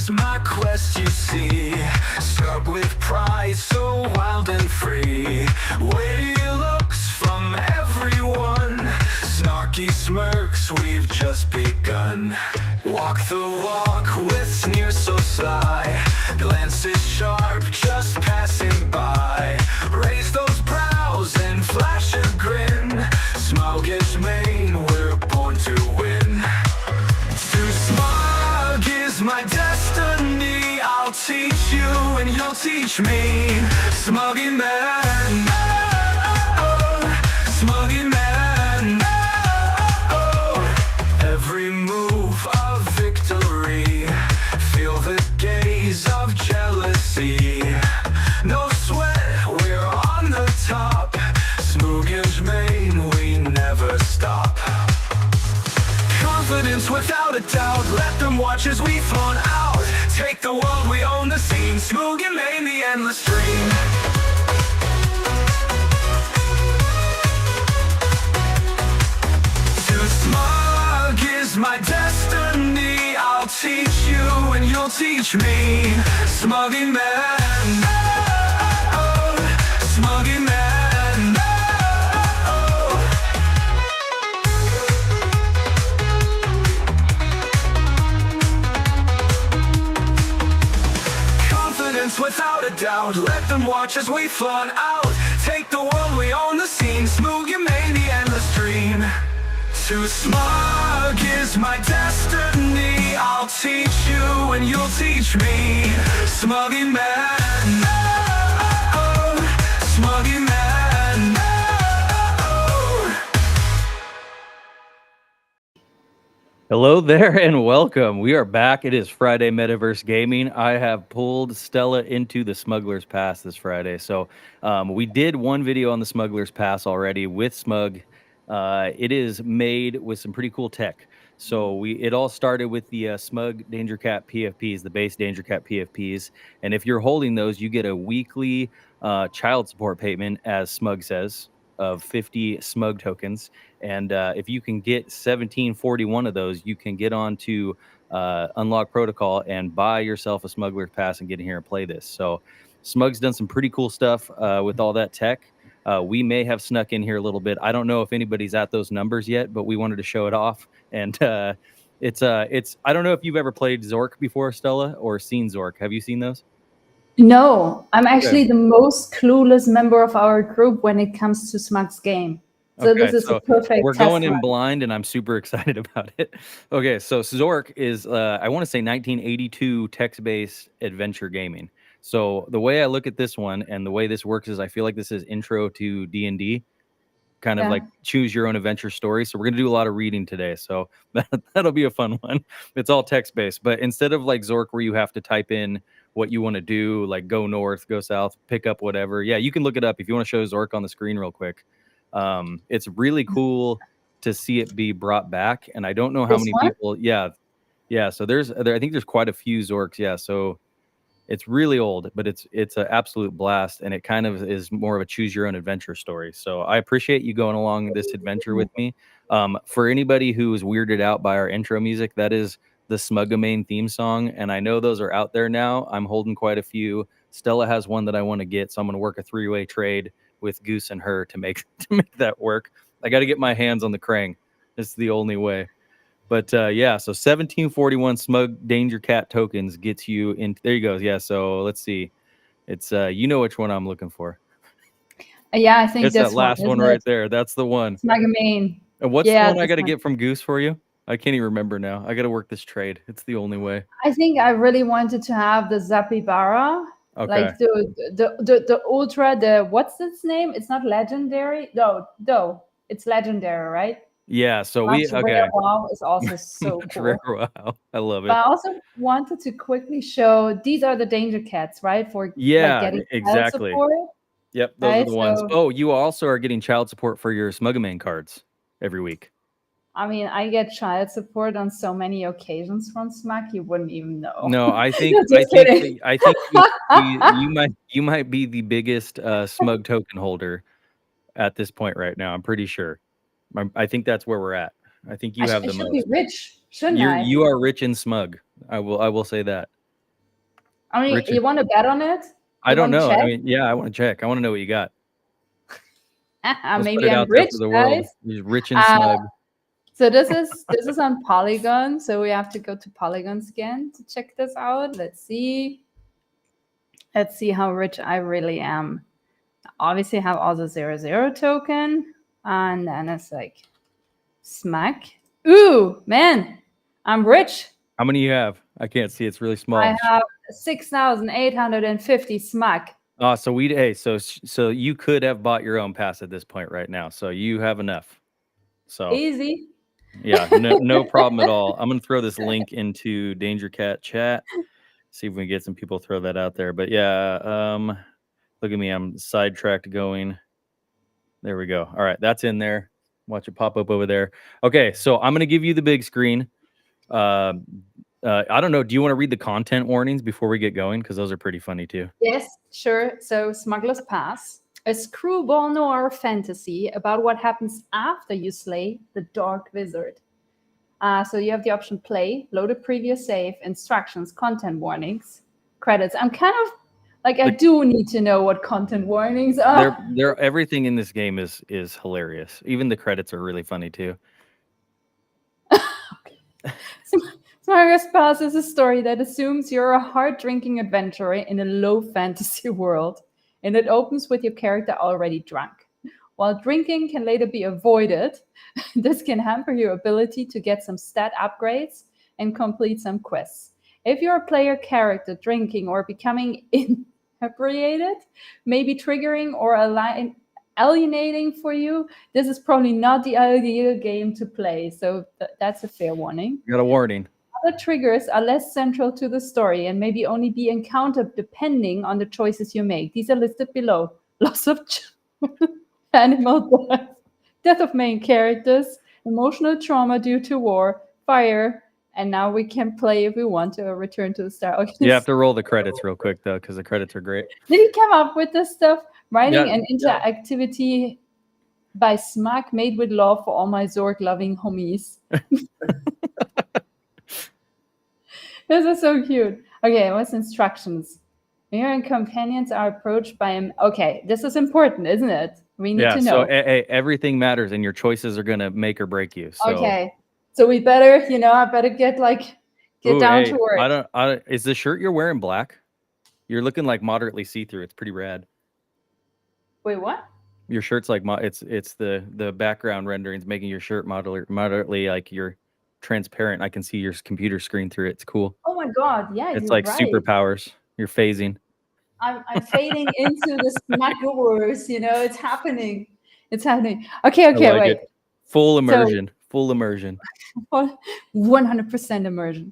is my quest, you see. Start with pride, so wild and free. Witty looks from everyone. Snarky smirks, we've just begun. Walk the walk with sneers so sly. Glances sharp, just passing by. Raise those brows and flash a grin. Smuggish Maine, we're born to win. To smug is my destiny. I'll teach you and you'll teach me. Smugging man, smugging man. Every move of victory. Feel the gaze of jealousy. No sweat, we're on the top. Smuggish Maine, we never stop. Confidence without a doubt. Let them watch as we flown out. Take the world, we own the scene. Smugglers Maine, the endless dream. To smug is my destiny. I'll teach you and you'll teach me. Smugging man, smugging man. Without a doubt, let them watch as we flood out. Take the world, we own the scene. Smugglers Maine, the endless dream. To smug is my destiny. I'll teach you and you'll teach me. Smugging man, smugging man. Hello there and welcome. We are back. It is Friday Metaverse Gaming. I have pulled Stella into the Smugglers Pass this Friday. So we did one video on the Smugglers Pass already with Smug. It is made with some pretty cool tech. So it all started with the SmugDangercat PFPs, the base Dangercat PFPs. And if you're holding those, you get a weekly child support payment, as Smug says, of 50 Smug tokens. And if you can get 1741 of those, you can get on to Unlock Protocol and buy yourself a Smuggler's Pass and get in here and play this. So Smug's done some pretty cool stuff with all that tech. We may have snuck in here a little bit. I don't know if anybody's at those numbers yet, but we wanted to show it off. And it's I don't know if you've ever played Zork before, Stella, or seen Zork. Have you seen those? No, I'm actually the most clueless member of our group when it comes to Smug's game. So this is a perfect We're test going in run. blind, and I'm super excited about it. Okay, so Zork is, I want to say 1982 text-based adventure gaming. So the way I look at this one and the way this works is I feel like this is intro to D&D, kind of like choose your own adventure story. So we're going to do a lot of reading today. So that'll be a fun one. It's all text-based, but instead of like Zork where you have to type in what you want to do, like go north, go south, pick up whatever. Yeah, you can look it up if you want to show Zork on the screen real quick. It's really cool to see it be brought back, and I don't know how many people. Yeah. So I think there's quite a few Zorks. Yeah, so it's really old, but it's an absolute blast, and it kind of is more of a choose your own adventure story. So I appreciate you going along this adventure with me. For anybody who is weirded out by our intro music, that is the Smugglers Maine theme song, and I know those are out there now. I'm holding quite a few. Stella has one that I want to get, so I'm going to work a 3-way trade with Goose and her to make that work. I got to get my hands on the Krang. It's the only way. But yeah, so 1741 SmugDangercat tokens gets you in. There you go. Yeah, so let's see. It's you know which one I'm looking for. Yeah, I think it's that last one right there. That's the one. Smugglers Maine. And what's the one I got to get from Goose for you? I can't even remember now. I got to work this trade. It's the only way. I think I really wanted to have the Zapibara. Okay. Like the ultra, what's its name? It's not legendary. No, it's legendary, right? Yeah, so Rare Wow is also so cool. Rare Wow, I love it. But I also wanted to quickly show these are the danger cats, right? For getting exactly. Child support. Yep, those are the ones. Oh, you also are getting child support for your Smugglers Maine cards every week. I mean, I get child support on so many occasions from Smug, you wouldn't even know. No, I think you might be the biggest Smug token holder at this point right now. I'm pretty sure. I think that's where we're at. I think you have the most. I should be rich, shouldn't I? You are rich in Smug. I will say that. I mean, Rich, you want to bet on it? I You don't want to know. check? I mean, yeah, I want to check. I want to know what you got. Let's put Maybe it I'm out there rich, for the world. guys. He's rich and Uh, smug. so this is on Polygon. So we have to go to Polygons again to check this out. Let's see. Let's see how rich I really am. Obviously, I have also 00 token, and then it's like smack. Ooh, man, I'm rich. How many you have? I can't see. It's really small. I have 6,850 smack. So you could have bought your own pass at this point right now. So you have enough. So Easy. yeah, no problem at all. I'm gonna throw this link into DangerCat chat. See if we can get some people throw that out there. But yeah, look at me. I'm sidetracked going. There we go. All right, that's in there. Watch it pop up over there. Okay, so I'm gonna give you the big screen. I don't know. Do you want to read the content warnings before we get going? Because those are pretty funny too. Yes, sure. So Smuggler's Pass, a screwball noir fantasy about what happens after you slay the Dark Wizard. So you have the option play, load a previous save, instructions, content warnings, credits. I'm kind of like, I do need to know what content warnings are. They're everything in this game is hilarious. Even the credits are really funny too. Smugglers Pass is a story that assumes you're a hard-drinking adventurer in a low fantasy world, and it opens with your character already drunk. While drinking can later be avoided, this can hamper your ability to get some stat upgrades and complete some quests. If you're a player character drinking or becoming inebriated, maybe triggering or alienating for you, this is probably not the ideal game to play. So that's a fair warning. You got a warning. Other triggers are less central to the story and maybe only be encountered depending on the choices you make. These are listed below. Loss of animal death of main characters, emotional trauma due to war, fire, and now we can play if we want to return to the start. Okay, You have to roll the credits real quick though, because the credits are great. did he come up with this stuff? Writing Yeah. and interactivity by Smug, made with love for all my Zork loving homies. This is so cute. Okay, what's instructions? Your and companions are approached by him. Okay, this is important, isn't it? We need to know. So everything matters, and your choices are gonna make or break you. So. Okay, so we better, I better get down to work. I don't. Is the shirt you're wearing black? You're looking like moderately see-through. It's pretty rad. Wait, what? Your shirt's like it's the background rendering's making your shirt moderately like you're transparent. I can see your computer screen through it. It's cool. Oh my god, yeah, It's you're like right. superpowers. You're phasing. I'm fading into the Smugglers, it's happening. It's happening. Okay, I like wait. it. Full immersion. Full immersion. 100% immersion.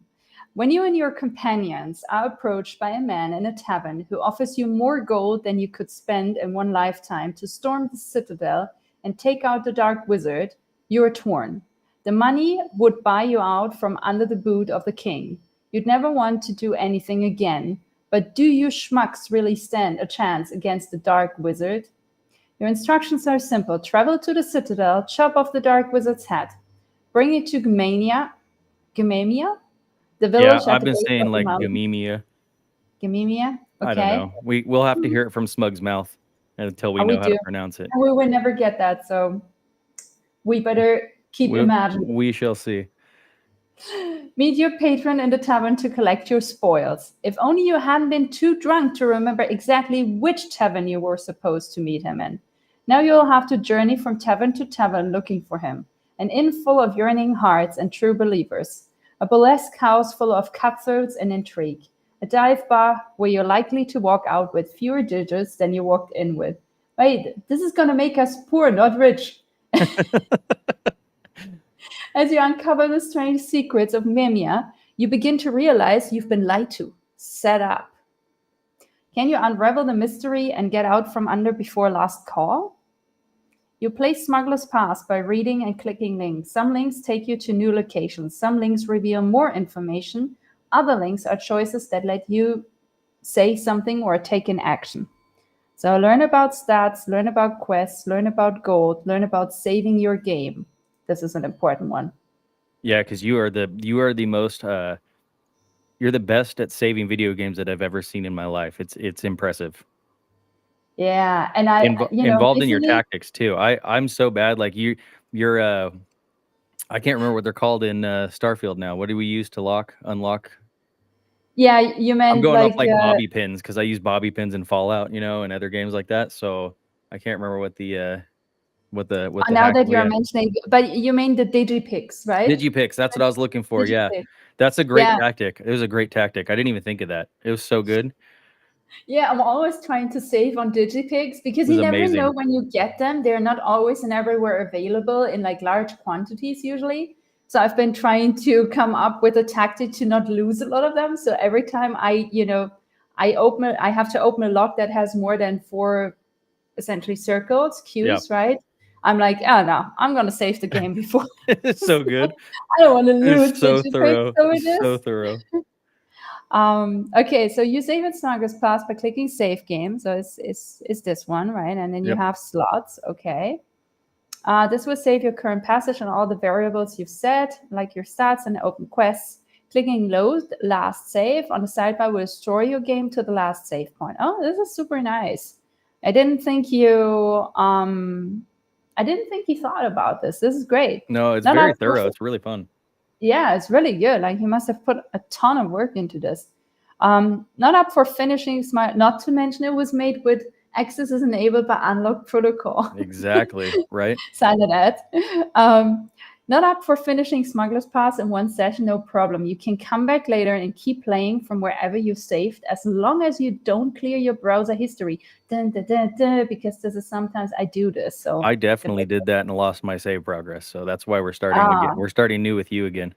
When you and your companions are approached by a man in a tavern who offers you more gold than you could spend in one lifetime to storm the citadel and take out the Dark Wizard, you are torn. The money would buy you out from under the boot of the king. You'd never want to do anything again, but do you schmucks really stand a chance against the Dark Wizard? Your instructions are simple. Travel to the citadel, chop off the Dark Wizard's head, bring it to Gamemia, the village. Yeah, I've been saying like Gamemia. Gamemia? Okay. I don't know. We'll have to hear it from Smug's mouth until we know how to pronounce it. And we will never get that, so we better keep imagining. We shall see. Meet your patron in the tavern to collect your spoils. If only you hadn't been too drunk to remember exactly which tavern you were supposed to meet him in. Now you'll have to journey from tavern to tavern looking for him. An inn full of yearning hearts and true believers. A burlesque house full of cutthroats and intrigue. A dive bar where you're likely to walk out with fewer digits than you walked in with. Wait, this is going to make us poor, not rich. As you uncover the strange secrets of Memia, you begin to realize you've been lied to, set up. Can you unravel the mystery and get out from under before last call? You play Smuggler's Pass by reading and clicking links. Some links take you to new locations. Some links reveal more information. Other links are choices that let you say something or take an action. So learn about stats, learn about quests, learn about gold, learn about saving your game. This is an important one. Yeah, because you are the most You're the best at saving video games that I've ever seen in my life. It's impressive. Yeah, and I, Involved in your recently, tactics too. I'm so bad. Like you're I can't remember what they're called in Starfield now. What do we use to unlock? yeah, you I'm meant going off like, like bobby pins because I use bobby pins in Fallout, and other games like that. So I can't remember what the now hack. that Oh, you're yeah, mentioning, but you mean the digipix, right? digipix. That's what I was looking for. Yeah, Digipix. that's a great Yeah, tactic. It was a great tactic. I didn't even think of that. It was so good. It yeah, I'm always trying to save on digipix because was you never know amazing. when you get them. They're not always and everywhere available in like large quantities usually. So I've been trying to come up with a tactic to not lose a lot of them. So every time I have to open a lock that has more than four essentially circles, Yeah, cues, right? I'm like, oh no, I'm gonna save the game before. it's so good. I don't want to It's lose so digipix. thorough. So it It's so is. thorough. Okay, so you save in Smugglers Pass by clicking Save Game. So it's this one, right? And then you Yep. have slots. Okay. This will save your current passage and all the variables you've set, like your stats and open quests. Clicking Load Last Save on the sidebar will restore your game to the last save point. Oh, this is super nice. I didn't think you thought about this. This is great. No, it's Not very up for thorough. It's really fun. Yeah, it's really good. Like he must have put a ton of work into this. Not up for finishing smart. Not to mention it was made with access is enabled by unlocked protocol. Exactly. Right. Silent ad. Not up for finishing Smuggler's Pass in one session, no problem. You can come back later and keep playing from wherever you saved, as long as you don't clear your browser history. Dun, dun, dun, dun, because this is sometimes I do this. So I definitely did that and lost my save progress. So that's why we're starting again. ah, We're starting new with you again.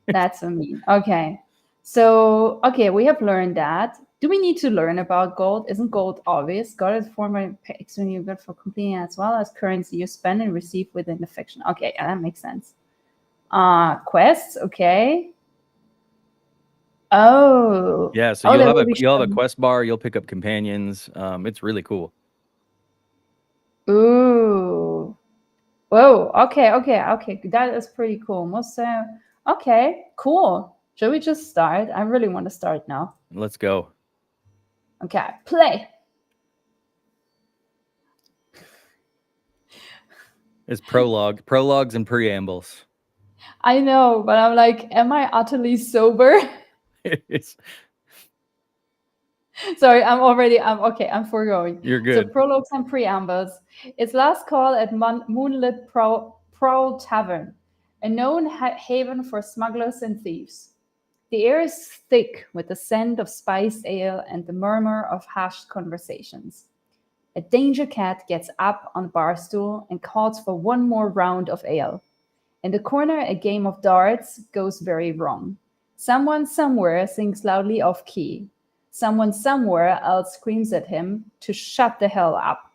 that's what I mean. Okay. So, okay, we have learned that. Do we need to learn about gold? Isn't gold obvious? Gold is former extremely good for completing as well as currency you spend and receive within the fiction. Okay, yeah, that makes sense. Quests, okay. Oh. Yeah, so Oh, you'll that have will a be you'll have a shown. quest bar, you'll pick up companions. It's really cool. Ooh. Whoa. Okay. That is pretty cool. Most okay, cool. Shall we just start? I really want to start now. Let's go. Okay, play. It's prologues and preambles. I know, but I'm like, am I utterly sober? It's Sorry, I'm okay, I'm foregoing. you're So good. prologues and preambles. It's last call at Moonlit Prowl Tavern, a known haven for smugglers and thieves. The air is thick with the scent of spiced ale and the murmur of hushed conversations. A danger cat gets up on the bar stool and calls for one more round of ale. In the corner, a game of darts goes very wrong. Someone somewhere sings loudly off key. Someone somewhere else screams at him to shut the hell up.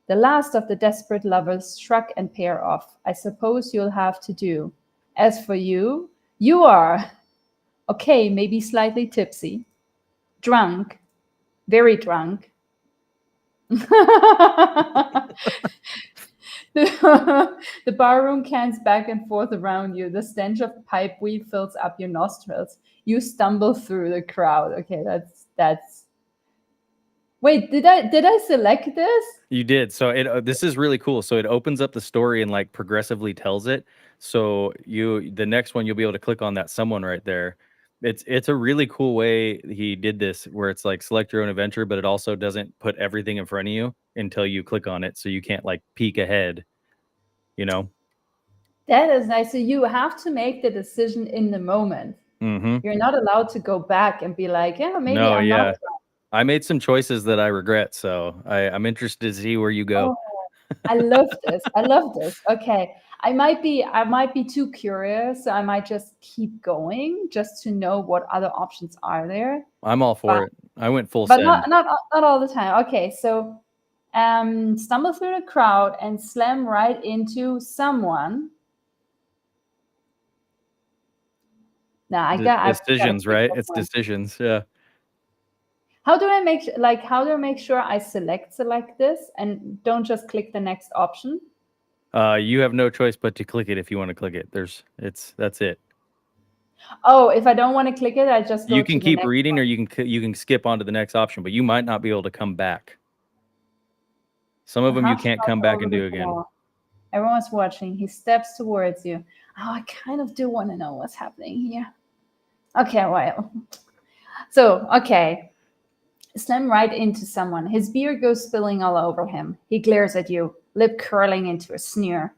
The last of the desperate lovers shrug and pair off. I suppose you'll have to do. As for you, you are, okay, maybe slightly tipsy, drunk, very drunk. The barroom cans back and forth around you. The stench of pipe weed fills up your nostrils. You stumble through the crowd. Okay, that's. Wait, did I select this? You did. So this is really cool. So it opens up the story and like progressively tells it. So the next one you'll be able to click on that someone right there. It's a really cool way he did this where it's like select your own adventure, but it also doesn't put everything in front of you until you click on it. So you can't like peek ahead, you know? That is nice. So you have to make the decision in the moment. Mm-hmm. You're not allowed to go back and be like, yeah, maybe No, I'm not. yeah. I made some choices that I regret, so I'm interested to see where you go. Oh, I love this. I love this. Okay. I might be too curious, so I might just keep going just to know what other options are there. I'm all for But it. I went full but send. not all the time. Okay, so stumble through the crowd and slam right into someone. Now I've got to Decisions, pick right? up It's one. decisions. Yeah. How do I make sure I select this and don't just click the next option? You have no choice but to click it if you want to click it. That's it. Oh, if I don't want to click it, I just go You to can the keep next reading, one. or you can skip on to the next option, but you might not be able to come back. Some of them you Hush can't come hush back over and the do again. wall. Everyone's watching. He steps towards you. Oh, I kind of do want to know what's happening here. Okay, well. So, okay. Slam right into someone. His beer goes spilling all over him. He glares at you, lip curling into a sneer.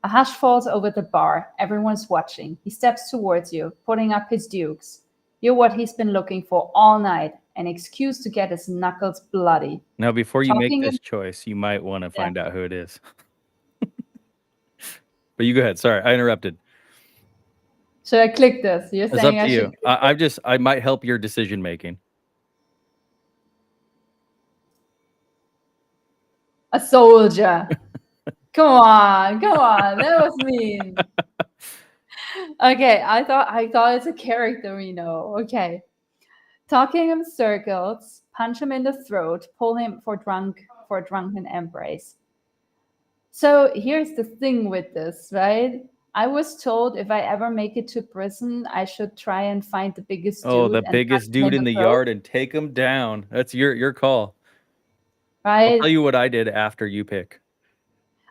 A hush falls over the bar. Everyone's watching. He steps towards you, putting up his dukes. You're what he's been looking for all night, an excuse to get his knuckles bloody. Now, before you make Talking this him, choice, you might want to yeah. find out who it is. But you go ahead. Sorry, I interrupted. Should I click this? You're It's up saying to I should you. click this? I might help your decision making. A soldier. Come on, come on. That was mean. Okay, I thought it's a character we know. Okay. Talking him circles, punch him in the throat, pull him for a drunken embrace. So here's the thing with this, right? I was told if I ever make it to prison, I should try and find the biggest Oh, dude the and punch biggest him in dude in the the throat, yard and take him down. That's your call. I'll right? tell you what I did after you pick.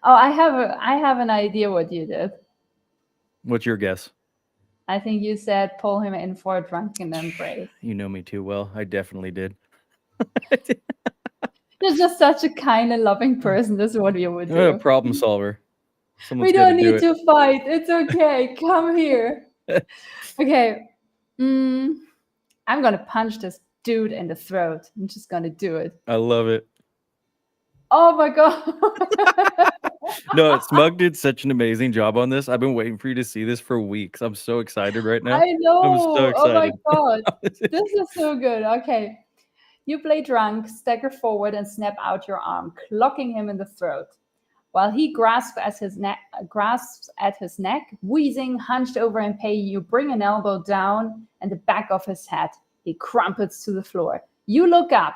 Oh, I have an idea what you did. What's your guess? I think you said pull him in for a drunken embrace. You know me too well. I definitely did. You're just such a kind and loving person. This is what you would do. Problem solver. Someone's We got to don't do need it. to fight. It's okay. Come here. Okay. I'm gonna punch this dude in the throat. I'm just gonna do it. I love it. Oh my god. No, Smug did such an amazing job on this. I've been waiting for you to see this for weeks. I'm so excited right now. I I'm so know. Oh my excited. god. This is so good. Okay. You play drunk, stagger forward, and snap out your arm, clocking him in the throat. While he grasps at his neck, wheezing, hunched over in pain, you bring an elbow down and the back of his head. He crumpets to the floor. You look up,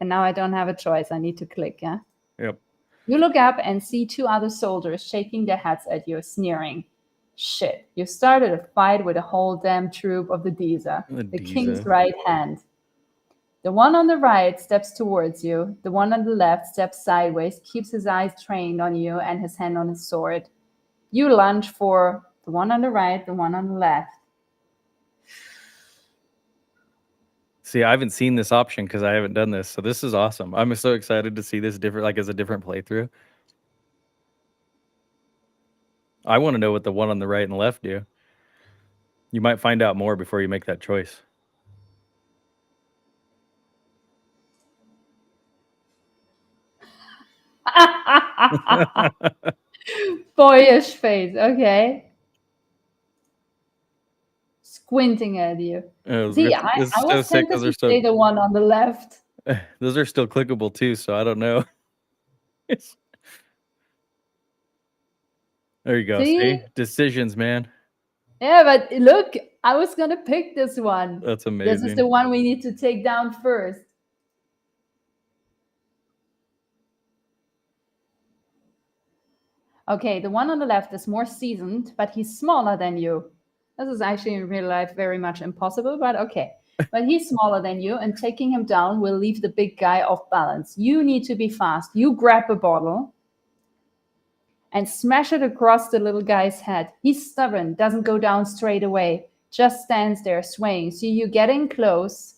and now I don't have a choice. I need to click, yeah? Yep. You look up and see two other soldiers shaking their heads at you, sneering. Shit, you started a fight with a whole damn troop of the Disa, the king's right hand. The one on the right steps towards you. The one on the left steps sideways, keeps his eyes trained on you and his hand on his sword. You lunge for the one on the right, the one on the left. See, I haven't seen this option because I haven't done this. So this is awesome. I'm so excited to see this different, like as a different playthrough. I want to know what the one on the right and left do. You might find out more before you make that choice. Boyish face, okay. Squinting at you. See, I This is so was sick. tempted to say the one on the left. Those are still clickable too, so I don't know. There you go. See? Decisions, man. Yeah, but look, I was gonna pick this one. That's This is amazing. the one we need to take down first. Okay, the one on the left is more seasoned, but he's smaller than you. This is actually in real life very much impossible, but okay. But he's smaller than you, and taking him down will leave the big guy off balance. You need to be fast. You grab a bottle and smash it across the little guy's head. He's stubborn, doesn't go down straight away, just stands there swaying. So you get in close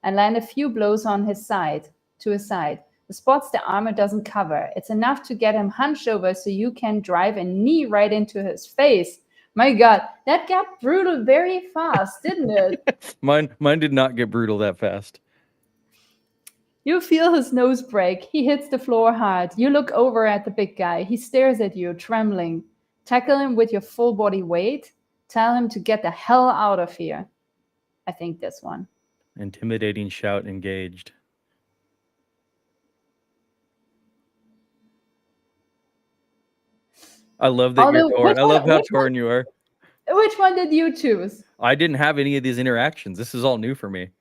and land a few blows on his side, to his side. The spots the armor doesn't cover. It's enough to get him hunched over so you can drive a knee right into his face. My God, that got brutal very fast, didn't it? Mine did not get brutal that fast. You feel his nose break. He hits the floor hard. You look over at the big guy. He stares at you, trembling. Tackle him with your full body weight. Tell him to get the hell out of here. I think this one. Intimidating shout engaged. I love that you're torn. I love how torn you are. Which one did you choose? I didn't have any of these interactions. This is all new for me.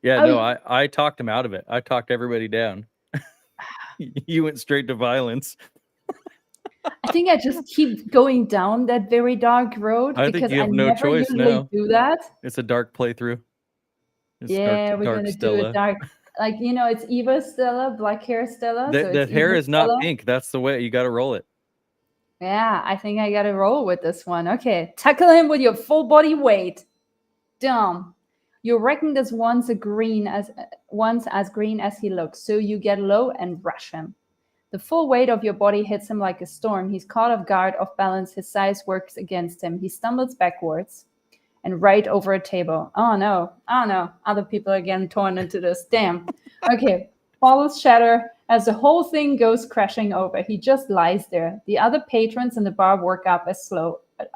Yeah, no, I talked him out of it. I talked everybody down. You went straight to violence. I think I just keep going down that very dark road I think because you I have no never choice usually now. do that. It's a dark playthrough. It's Yeah, we're dark gonna do it Stella. dark. Like, you know, it's Eva Stella, black hair Stella. So The it's hair Eva is not Stella. pink. That's the way you got to roll it. Yeah, I think I gotta roll with this one. Okay, tackle him with your full body weight. Dumb. You reckon this once as green as he looks, so you get low and rush him. The full weight of your body hits him like a storm. He's caught off guard, off balance. His size works against him. He stumbles backwards and right over a table. Oh no, oh no. Other people are getting torn into this. Damn. Okay. Walls shatter as the whole thing goes crashing over. He just lies there. The other patrons in the bar work up a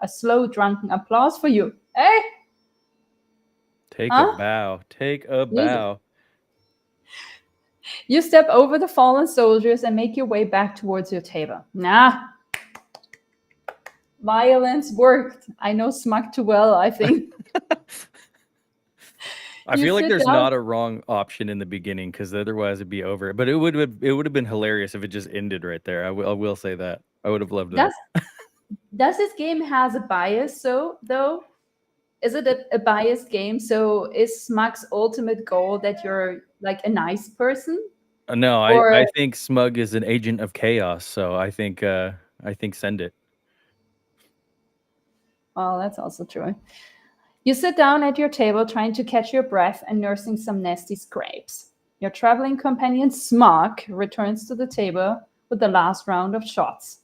slow drunken applause for you. Hey! Take Huh? a bow. Take a You, bow. you step over the fallen soldiers and make your way back towards your table. Nah. Violence worked. I know Smug too well, I think. I You feel like sit there's down. not a wrong option in the beginning because otherwise it'd be over. But it would have been hilarious if it just ended right there. I will say that. I would have loved that. Does this game has a bias? So though, is it a biased game? So is Smug's ultimate goal that you're like a nice person? No, Or I think Smug is an agent of chaos. So I think send it. well, that's also true. You sit down at your table trying to catch your breath and nursing some nasty scrapes. Your traveling companion Smug returns to the table with the last round of shots.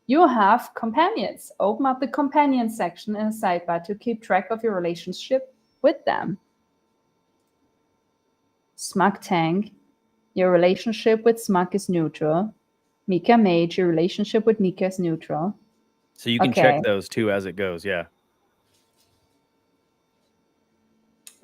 You have companions. Open up the companion section in a sidebar to keep track of your relationship with them. Smug Tank, your relationship with Smug is neutral. Mika Mage, your relationship with Mika is neutral. So you can Okay. check those too as it goes. Yeah.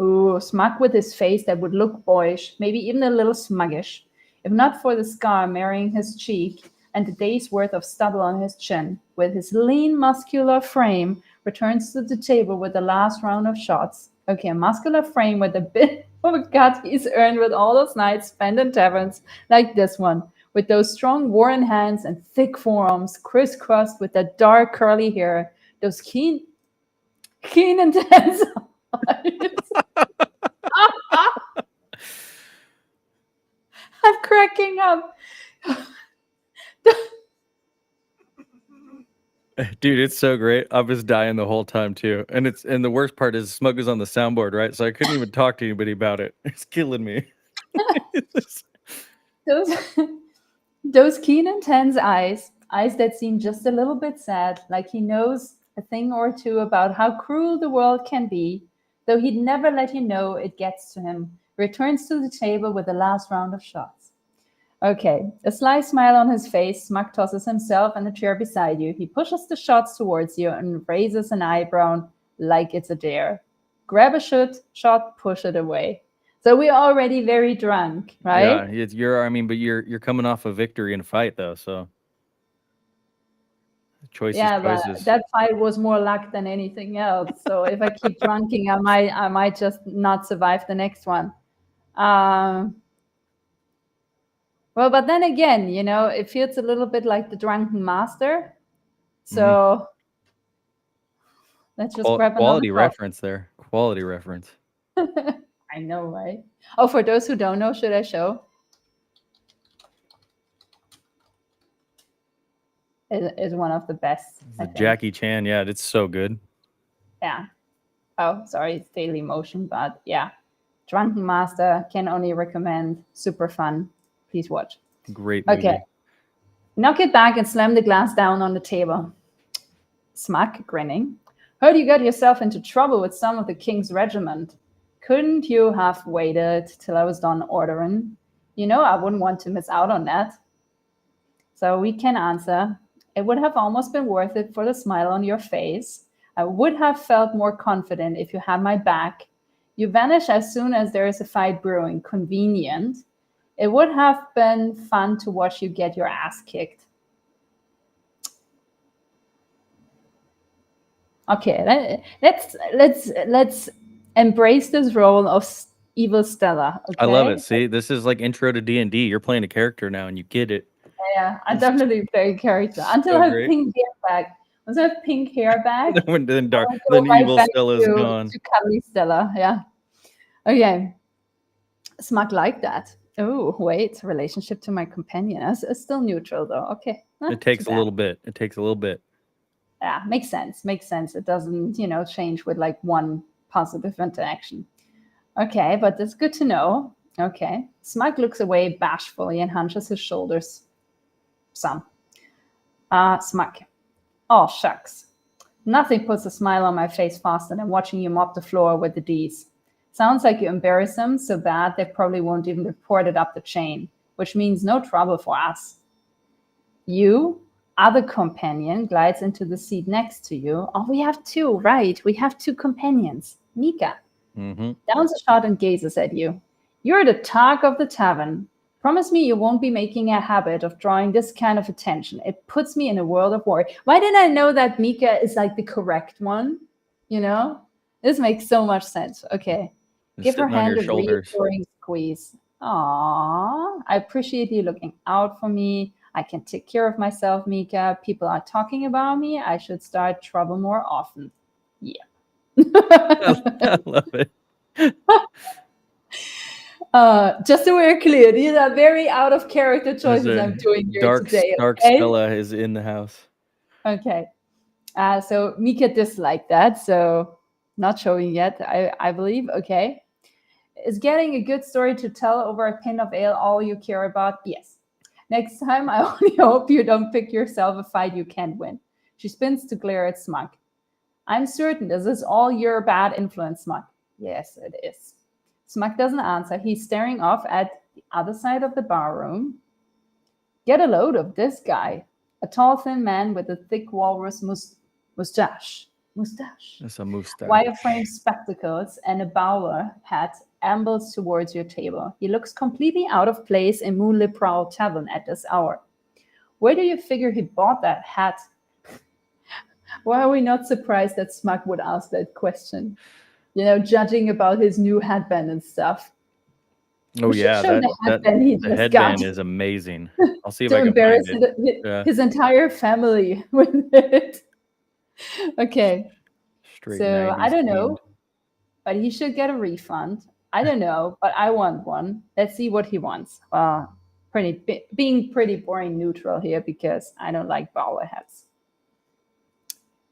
Ooh, Smug with his face that would look boyish, maybe even a little smuggish, if not for the scar marring his cheek and the day's worth of stubble on his chin. With his lean, muscular frame, returns to the table with the last round of shots. Okay, a muscular frame with a bit of a gut he's earned with all those nights spent in taverns like this one, with those strong, worn hands and thick forearms, crisscrossed with that dark, curly hair, those keen, intense eyes. I'm cracking up. Dude, it's so great. I was dying the whole time too. And the worst part is Smug is on the soundboard, right? So I couldn't even talk to anybody about it. It's killing me. those those keen, intense eyes that seem just a little bit sad, like he knows a thing or two about how cruel the world can be, though he'd never let you know it gets to him, returns to the table with the last round of shots. Okay, a sly smile on his face, Smug tosses himself in the chair beside you. He pushes the shots towards you and raises an eyebrow like it's a dare. Grab a shot, push it away. So we're already very drunk, right? Yeah, but you're coming off a victory in a fight though, so choices. But that fight was more luck than anything else. So if I keep drunking, I might just not survive the next one. Well, but then again, it feels a little bit like the drunken master. So let's just grab another quality cup. reference there. Quality reference. I know, right? Oh, for those who don't know, should I show? Is one of the best. Jackie Chan, yeah, it's so good. Yeah. Oh, sorry, it's Daily Motion, but yeah. Drunken Master, can only recommend. Super fun. Please watch. Great movie. Okay. Knock it back and slam the glass down on the table. Smug, grinning. Heard you got yourself into trouble with some of the king's regiment. Couldn't you have waited till I was done ordering? I wouldn't want to miss out on that. So we can answer. It would have almost been worth it for the smile on your face. I would have felt more confident if you had my back. You vanish as soon as there is a fight brewing. Convenient. It would have been fun to watch you get your ass kicked. Okay, let's embrace this role of evil Stella. Okay? I love it. See, this is like intro to D&D. You're playing a character now, and you get it. yeah. I definitely play a character until So I have great. pink hair back. Once I have pink hair back, then dark, I'll go then right evil back Stella's gone. to cuddly Stella. Yeah. Okay. Smug like that. Oh, wait. Relationship to my companion. It's still neutral though. Okay. It takes a little bit. It takes a little bit. Yeah, makes sense. Makes sense. It doesn't, change with like one positive interaction. Okay, but that's good to know. Okay. Smug looks away bashfully and hunches his shoulders. Some. Smug. Oh, shucks. Nothing puts a smile on my face faster than watching you mop the floor with the D's. Sounds like you embarrass them so bad they probably won't even report it up the chain, which means no trouble for us. You, other companion, glides into the seat next to you. Oh, we have two, right? We have two companions. Mika downs a shot and gazes at you. You're the talk of the tavern. Promise me you won't be making a habit of drawing this kind of attention. It puts me in a world of worry. Why didn't I know that Mika is like the correct one? This makes so much sense. Okay. Give her hand a reassuring squeeze. Aww, I appreciate you looking out for me. I can take care of myself, Mika. People are talking about me. I should start trouble more often. Yeah. I love it. Just so we're clear, these are very out of character choices I'm doing here today. Dark Okay? Stella is in the house. Okay. So Mika disliked that, so not showing yet, I believe. Okay. Is getting a good story to tell over a pint of ale all you care about? Yes. Next time, I only hope you don't pick yourself a fight you can't win. She spins to glare at Smug. I'm certain this is all your bad influence, Smug. Yes, it is. Smug doesn't answer. He's staring off at the other side of the bar room. Get a load of this guy. A tall, thin man with a thick walrus mustache. That's a mustache. Wireframe spectacles and a bowler hat ambles towards your table. He looks completely out of place in Moonlit Prowl Tavern at this hour. Where do you figure he bought that hat? Why are we not surprised that Smug would ask that question? Judging about his new headband and stuff. Oh yeah, the headband got. is amazing. I'll see if to I can embarrass find it. his entire family with it. Okay. Straight So 90s I don't know, themed. but he should get a refund. I don't know, but I want one. Let's see what he wants. Being pretty boring neutral here because I don't like bowler hats.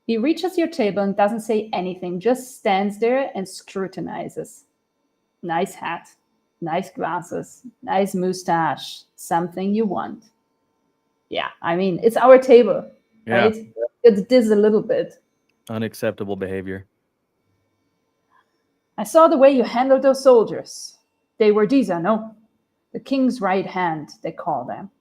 He reaches your table and doesn't say anything, just stands there and scrutinizes. Nice hat, nice glasses, nice mustache, something you want. Yeah, I mean, it's our table, right? It is a little bit. Unacceptable behavior. I saw the way you handled those soldiers. They were Disa, no? The king's right hand, they call them.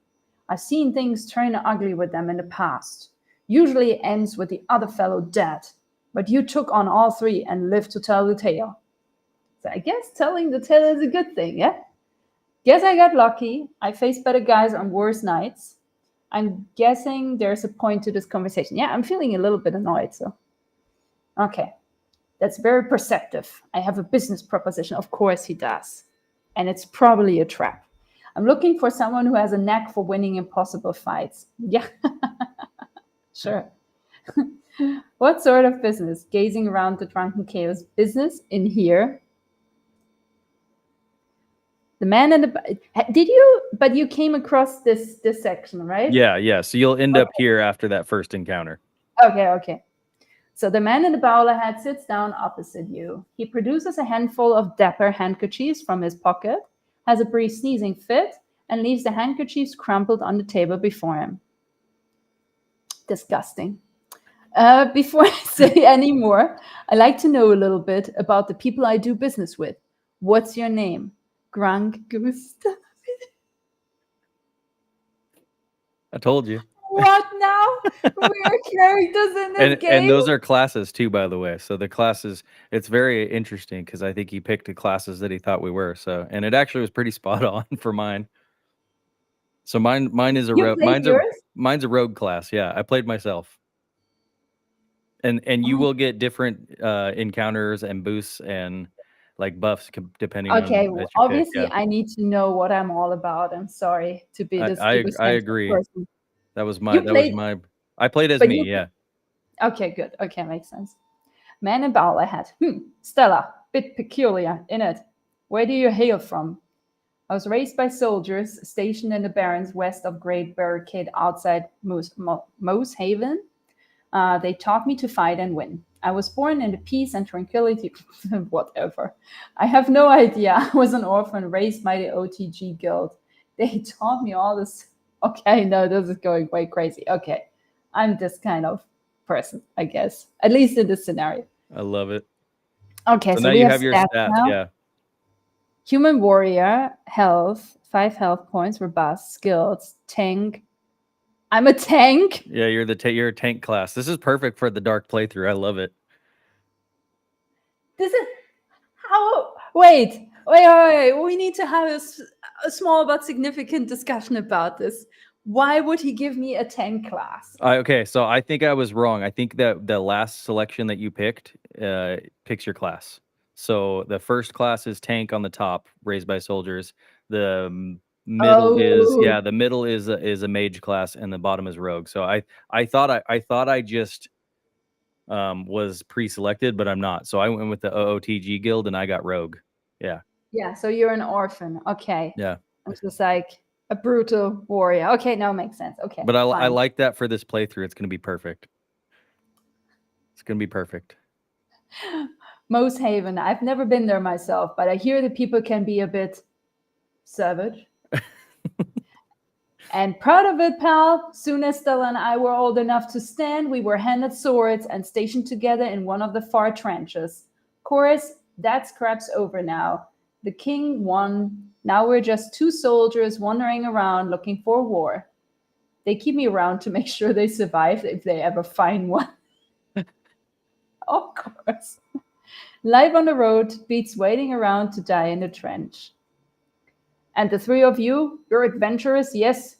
I've seen things turn ugly with them in the past. Usually it ends with the other fellow dead. But you took on all three and lived to tell the tale. So I guess telling the tale is a good thing, yeah? Guess I got lucky. I faced better guys on worse nights. I'm guessing there's a point to this conversation. Yeah, I'm feeling a little bit annoyed, so. Okay. That's very perceptive. I have a business proposition. Of course he does. And it's probably a trap. I'm looking for someone who has a knack for winning impossible fights. Yeah. Sure. What sort of business? Gazing around the drunken chaos. Business in here. The man in the... But you came across this section, right? Yeah. So you'll end up here after that first encounter. Okay. So the man in the bowler hat sits down opposite you. He produces a handful of dapper handkerchiefs from his pocket, has a brief sneezing fit, and leaves the handkerchiefs crumpled on the table before him. Disgusting. Before I say any more, I'd like to know a little bit about the people I do business with. What's your name? Grunk Gustav. I told you. What now? We're characters in this game. And those are classes too, by the way. So the classes, it's very interesting because I think he picked the classes that he thought we were. So, and it actually was pretty spot on for mine. So mine is a rogue. Mine's a rogue class. Yeah, I played myself. And you will get different encounters and boosts and like buffs depending Okay, on that you pick. obviously Yeah, I need to know what I'm all about. I'm sorry to be this I egocentric agree. person. That was You played, my. I played as but me. you Yeah. okay, good. Okay, makes sense. Man in bowler hat. Stella, bit peculiar, innit? Where do you hail from? I was raised by soldiers stationed in the barrens west of Great Barricade outside Moose Haven. They taught me to fight and win. I was born in the peace and tranquility. Whatever. I have no idea. I was an orphan raised by the OTG Guild. They taught me all this. Okay, no, this is going way crazy. Okay, I'm this kind of person, I guess, at least in this scenario. I love it. Okay, So so now we you have have your stats stats. now. Yeah. Human warrior, health, 5 health points, robust, skills, tank. I'm a tank. Yeah, you're you're a tank class. This is perfect for the dark playthrough. I love it. This is how. Wait. We need to have a small but significant discussion about this. Why would he give me a tank class? Okay, so I think I was wrong. I think that the last selection that you picked picks your class. So the first class is tank on the top, raised by soldiers. The middle is Oh, the middle is a mage class, and the bottom is rogue. So I thought I just was pre-selected, but I'm not. So I went with the OOTG guild, and I got rogue. Yeah, yeah. So you're an orphan. Okay. yeah. I'm just like a brutal warrior. Okay, no, makes sense. Okay, But I fine. like that for this playthrough. It's gonna be perfect. It's gonna be perfect. Moose Haven. I've never been there myself, but I hear the people can be a bit savage. And proud of it, pal. Soon as Stella and I were old enough to stand, we were handed swords and stationed together in one of the far trenches. Chorus, that scrap's over now. The king won. Now we're just 2 soldiers wandering around looking for war. They keep me around to make sure they survive if they ever find one. Of course. Life on the road beats waiting around to die in the trench. And the 3 of you, you're adventurous, yes.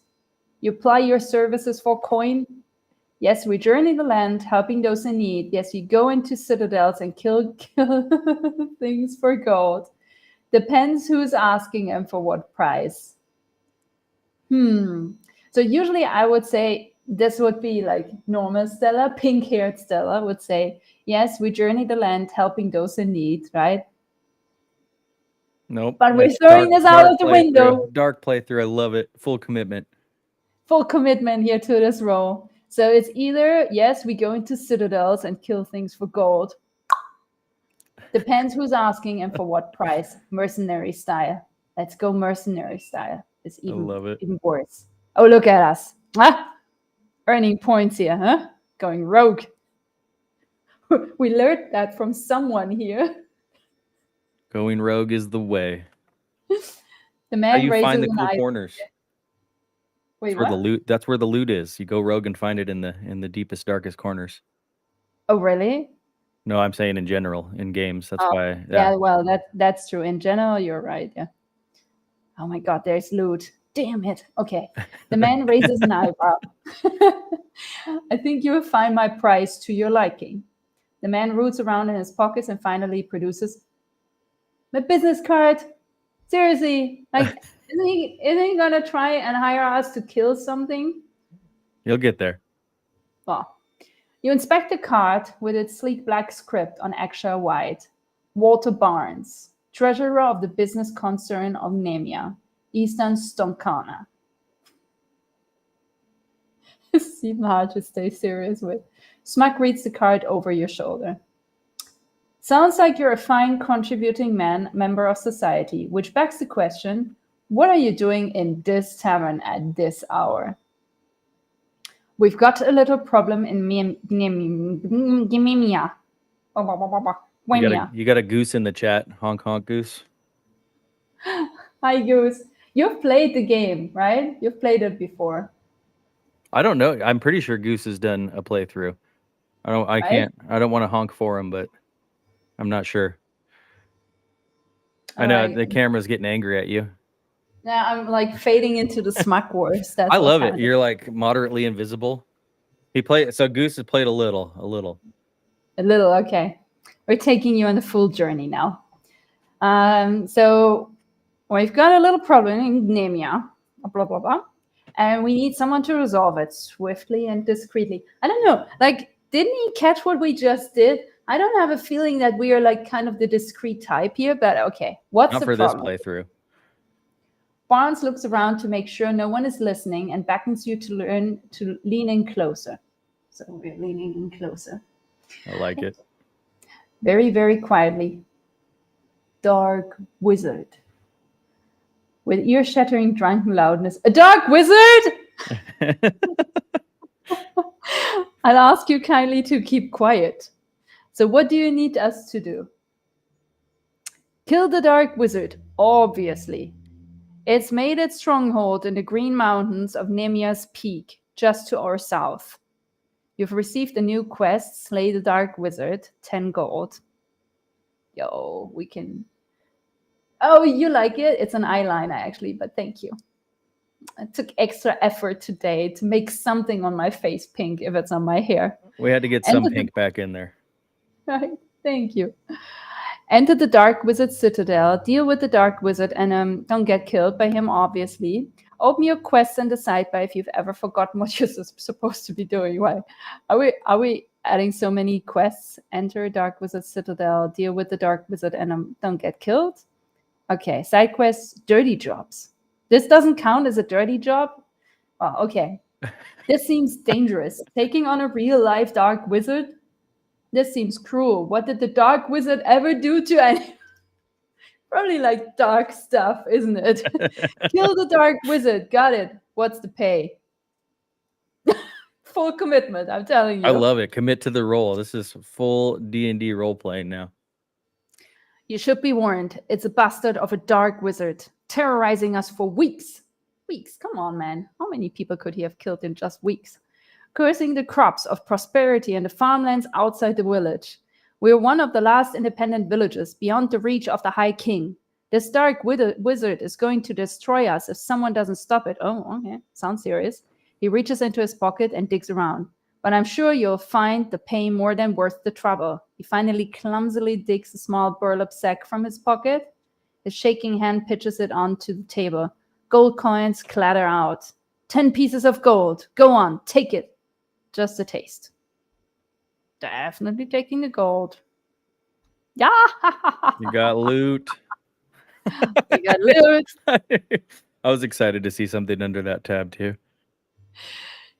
You ply your services for coin. Yes, we journey the land, helping those in need. Yes, you go into citadels and kill things for gold. Depends who's asking and for what price. So usually I would say this would be like normal Stella, pink-haired Stella would say, yes, we journey the land, helping those in need, right? Nope. But we're That's throwing this out of the playthrough. window. Dark playthrough. I love it. Full commitment. Full commitment here to this role. So it's either, yes, we go into citadels and kill things for gold. Depends who's asking and for what price. Mercenary style. Let's go mercenary style. It's I love it. even worse. Oh, look at us. Earning points here, huh? Going rogue. We learned that from someone here. Going rogue is the way. The How man you raises find the an cool eye. corners. Wait, That's where the what? loot. That's where the loot is. You go rogue and find it in the deepest, darkest corners. Oh, really? No, I'm saying in general in games. That's Oh, why. yeah, well, that's true. In general, you're right. Yeah. Oh my God, there's loot. Damn it. Okay. The man raises an eyebrow. I think you will find my price to your liking. The man roots around in his pockets and finally produces my business card. Seriously, like, isn't he gonna try and hire us to kill something? You'll get there. Well, you inspect the card with its sleek black script on extra white. Walter Barnes, treasurer of the business concern of Nemia, Eastern Stonkana. Seem hard to stay serious with. Smug reads the card over your shoulder. Sounds like you're a fine contributing man, member of society, which begs the question, what are you doing in this tavern at this hour? We've got a little problem in Gimimia. You got a goose in the chat. Honk honk goose. Hi, Goose. You've played the game, right? You've played it before. I don't know. I'm pretty sure Goose has done a playthrough. I don't want to honk for him, but I'm not sure. I know Alright. the camera's getting angry at you. Yeah, I'm like fading into the Smugverse. That's I what's love it. happening. You're like moderately invisible. So Goose has played a little. A little, okay. We're taking you on the full journey now. So we've got a little problem in Nemia, blah, blah, blah. And we need someone to resolve it swiftly and discreetly. I don't know. Like, didn't he catch what we just did? I don't have a feeling that we are like kind of the discreet type here, but okay. What's Not the for this problem? playthrough. Barnes looks around to make sure no one is listening and beckons you to lean in closer. So we're leaning in closer. I like it. Very, very quietly. Dark wizard. With ear-shattering drunken loudness. A dark wizard? I'll ask you kindly to keep quiet. So what do you need us to do? Kill the dark wizard, obviously. It's made its stronghold in the green mountains of Nemia's Peak, just to our south. You've received a new quest, Slay the Dark Wizard, 10 gold. Yo, we can... Oh, you like it? It's an eyeliner, actually, but thank you. I took extra effort today to make something on my face pink if it's on my hair. We had to get some pink back in there. Right, thank you. Enter the Dark Wizard Citadel, deal with the Dark Wizard, and don't get killed by him, obviously. Open your quests and decide by if you've ever forgotten what you're supposed to be doing. Why? Are we adding so many quests? Enter Dark Wizard Citadel, deal with the Dark Wizard, and don't get killed. Okay, side quests, dirty jobs. This doesn't count as a dirty job? Oh, okay. This seems dangerous. Taking on a real-life Dark Wizard? This seems cruel. What did the Dark Wizard ever do to any... Probably like dark stuff, isn't it? Kill the Dark Wizard. Got it. What's the pay? Full commitment, I'm telling you. I love it. Commit to the role. This is full D&D role playing now. You should be warned. It's a bastard of a dark wizard, terrorizing us for weeks. Weeks? Come on, man. How many people could he have killed in just weeks? Cursing the crops of prosperity and the farmlands outside the village. We're one of the last independent villages beyond the reach of the High King. This dark wizard is going to destroy us if someone doesn't stop it. Oh, okay. Sounds serious. He reaches into his pocket and digs around. But I'm sure you'll find the pain more than worth the trouble. He finally clumsily digs a small burlap sack from his pocket. His shaking hand pitches it onto the table. Gold coins clatter out. 10 pieces of gold. Go on, take it. Just a taste. Definitely taking the gold. Yeah. You got loot. We got loot. I was excited to see something under that tab too.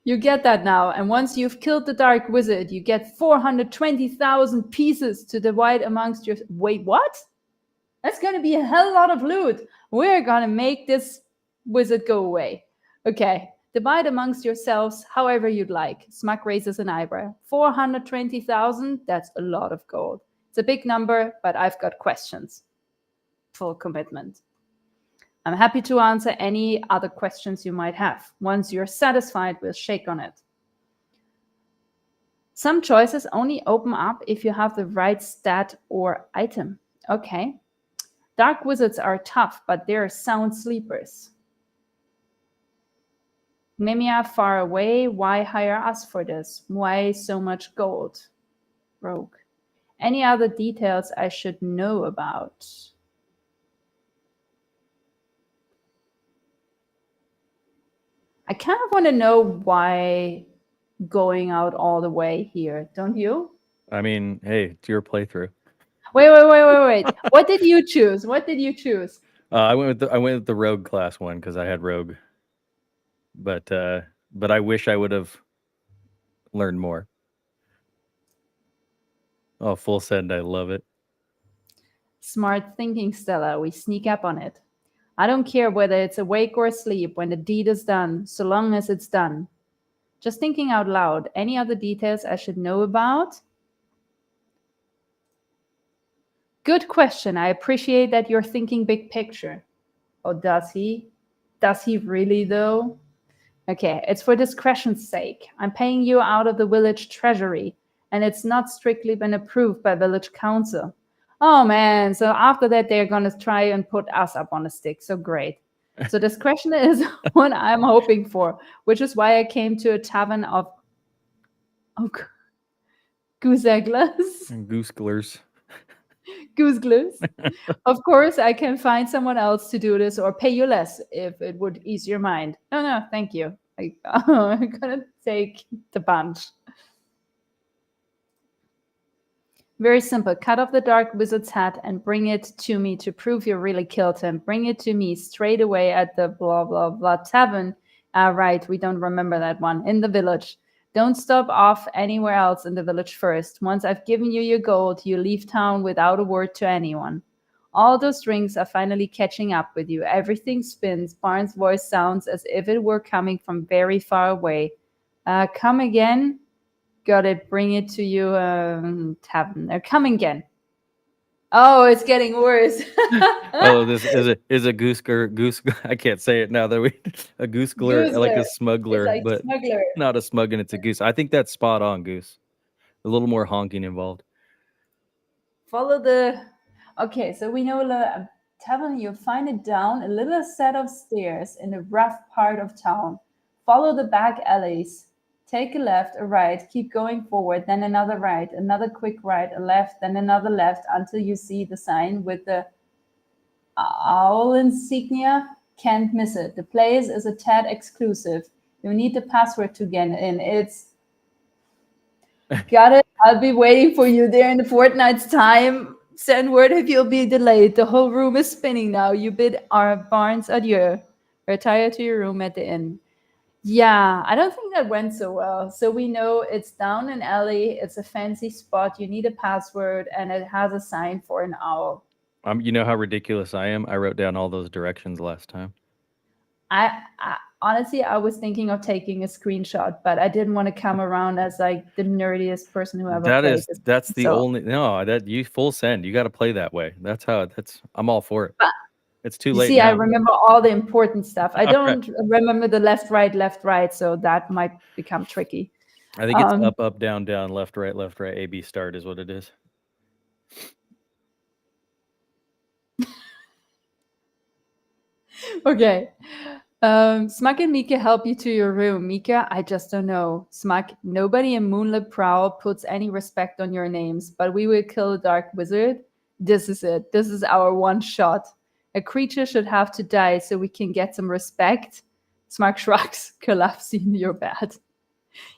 You get that now, and once you've killed the Dark Wizard, you get 420,000 pieces to divide amongst your... Wait, what? That's going to be a hell lot of loot. We're going to make this wizard go away. Okay, divide amongst yourselves however you'd like. Smug raises an eyebrow. 420,000? That's a lot of gold. It's a big number, but I've got questions. Full commitment. I'm happy to answer any other questions you might have. Once you're satisfied, we'll shake on it. Some choices only open up if you have the right stat or item. Okay. Dark wizards are tough, but they're sound sleepers. Nemia far away. Why hire us for this? Why so much gold? Rogue. Any other details I should know about? I kind of want to know why going out all the way here, don't you? I mean, hey, it's your playthrough. Wait. What did you choose? I went with the rogue class one because I had rogue. But I wish I would have learned more. Oh, full send, I love it. Smart thinking, Stella. We sneak up on it. I don't care whether it's awake or asleep when the deed is done, so long as it's done. Just thinking out loud. Any other details I should know about? Good question. I appreciate that you're thinking big picture. Oh, does he? Does he really, though? Okay, it's for discretion's sake. I'm paying you out of the village treasury, and it's not strictly been approved by village council. Oh, man. So after that, they're going to try and put us up on a stick. So great. So discretion is what I'm hoping for, which is why I came to a tavern of gooseglers. And Gooseglers. Goose glues. Of course, I can find someone else to do this or pay you less if it would ease your mind. No, no, thank you. I'm gonna take the bunch. Very simple. Cut off the dark wizard's hat and bring it to me to prove you really killed him. Bring it to me straight away at the blah blah blah tavern. Right, we don't remember that one. In the village. Don't stop off anywhere else in the village first. Once I've given you your gold, you leave town without a word to anyone. All those rings are finally catching up with you. Everything spins. Barnes' voice sounds as if it were coming from very far away. Come again? Got it. Bring it to you, tavern. They're coming again. Oh, it's getting worse. Oh, this is a goose. I can't say it now that we a goosegler, like a Goosegler. smuggler, It's like but smuggler. not a smug, and it's a goose. I think that's spot on, Goose. A little more honking involved. Follow the. Okay, so we know I'm telling you, find it down a little set of stairs in a rough part of town. Follow the back alleys. Take a left, a right, keep going forward, then another right, another quick right, a left, then another left until you see the sign with the owl insignia. Can't miss it. The place is a tad exclusive. You need the password to get in. It's got it. I'll be waiting for you there in a fortnight's time. Send word if you'll be delayed. The whole room is spinning now. You bid our Barnes adieu. Retire to your room at the inn. Yeah, I don't think that went so well. So we know it's down an alley. It's a fancy spot. You need a password, and it has a sign for an owl. You know how ridiculous I am. I wrote down all those directions last time. I honestly, I was thinking of taking a screenshot, but I didn't want to come around as like the nerdiest person who ever played this. That's the So- only that you full send. You got to play that way. I'm all for it. But It's too You late see, I now. remember all the important stuff. I All don't remember the left, right, so that might become tricky. I think it's Um, up, down, left, right, A, B, start is what it is. Okay. Smug and Mika help you to your room. Mika, I just don't know. Smug, nobody in Moonlit Prowl puts any respect on your names, but we will kill a dark wizard. This is it. This is our one shot. A creature should have to die so we can get some respect. Smug shrugs, collapsing your bed.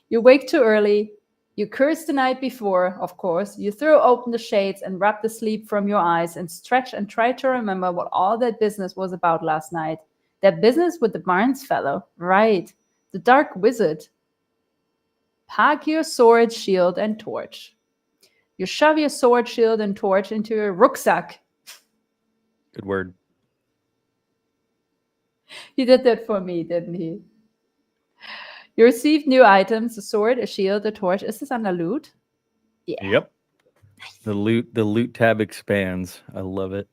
You wake too early. You curse the night before, of course. You throw open the shades and rub the sleep from your eyes and stretch and try to remember what all that business was about last night. That business with the Barnes fellow. Right. The dark wizard. Pack your sword, shield, and torch. You shove your sword, shield, and torch into your rucksack. Good word. He did that for me, didn't he? You received new items, a sword, a shield, a torch. Is this under loot? Yeah. Yep. The loot tab expands. I love it.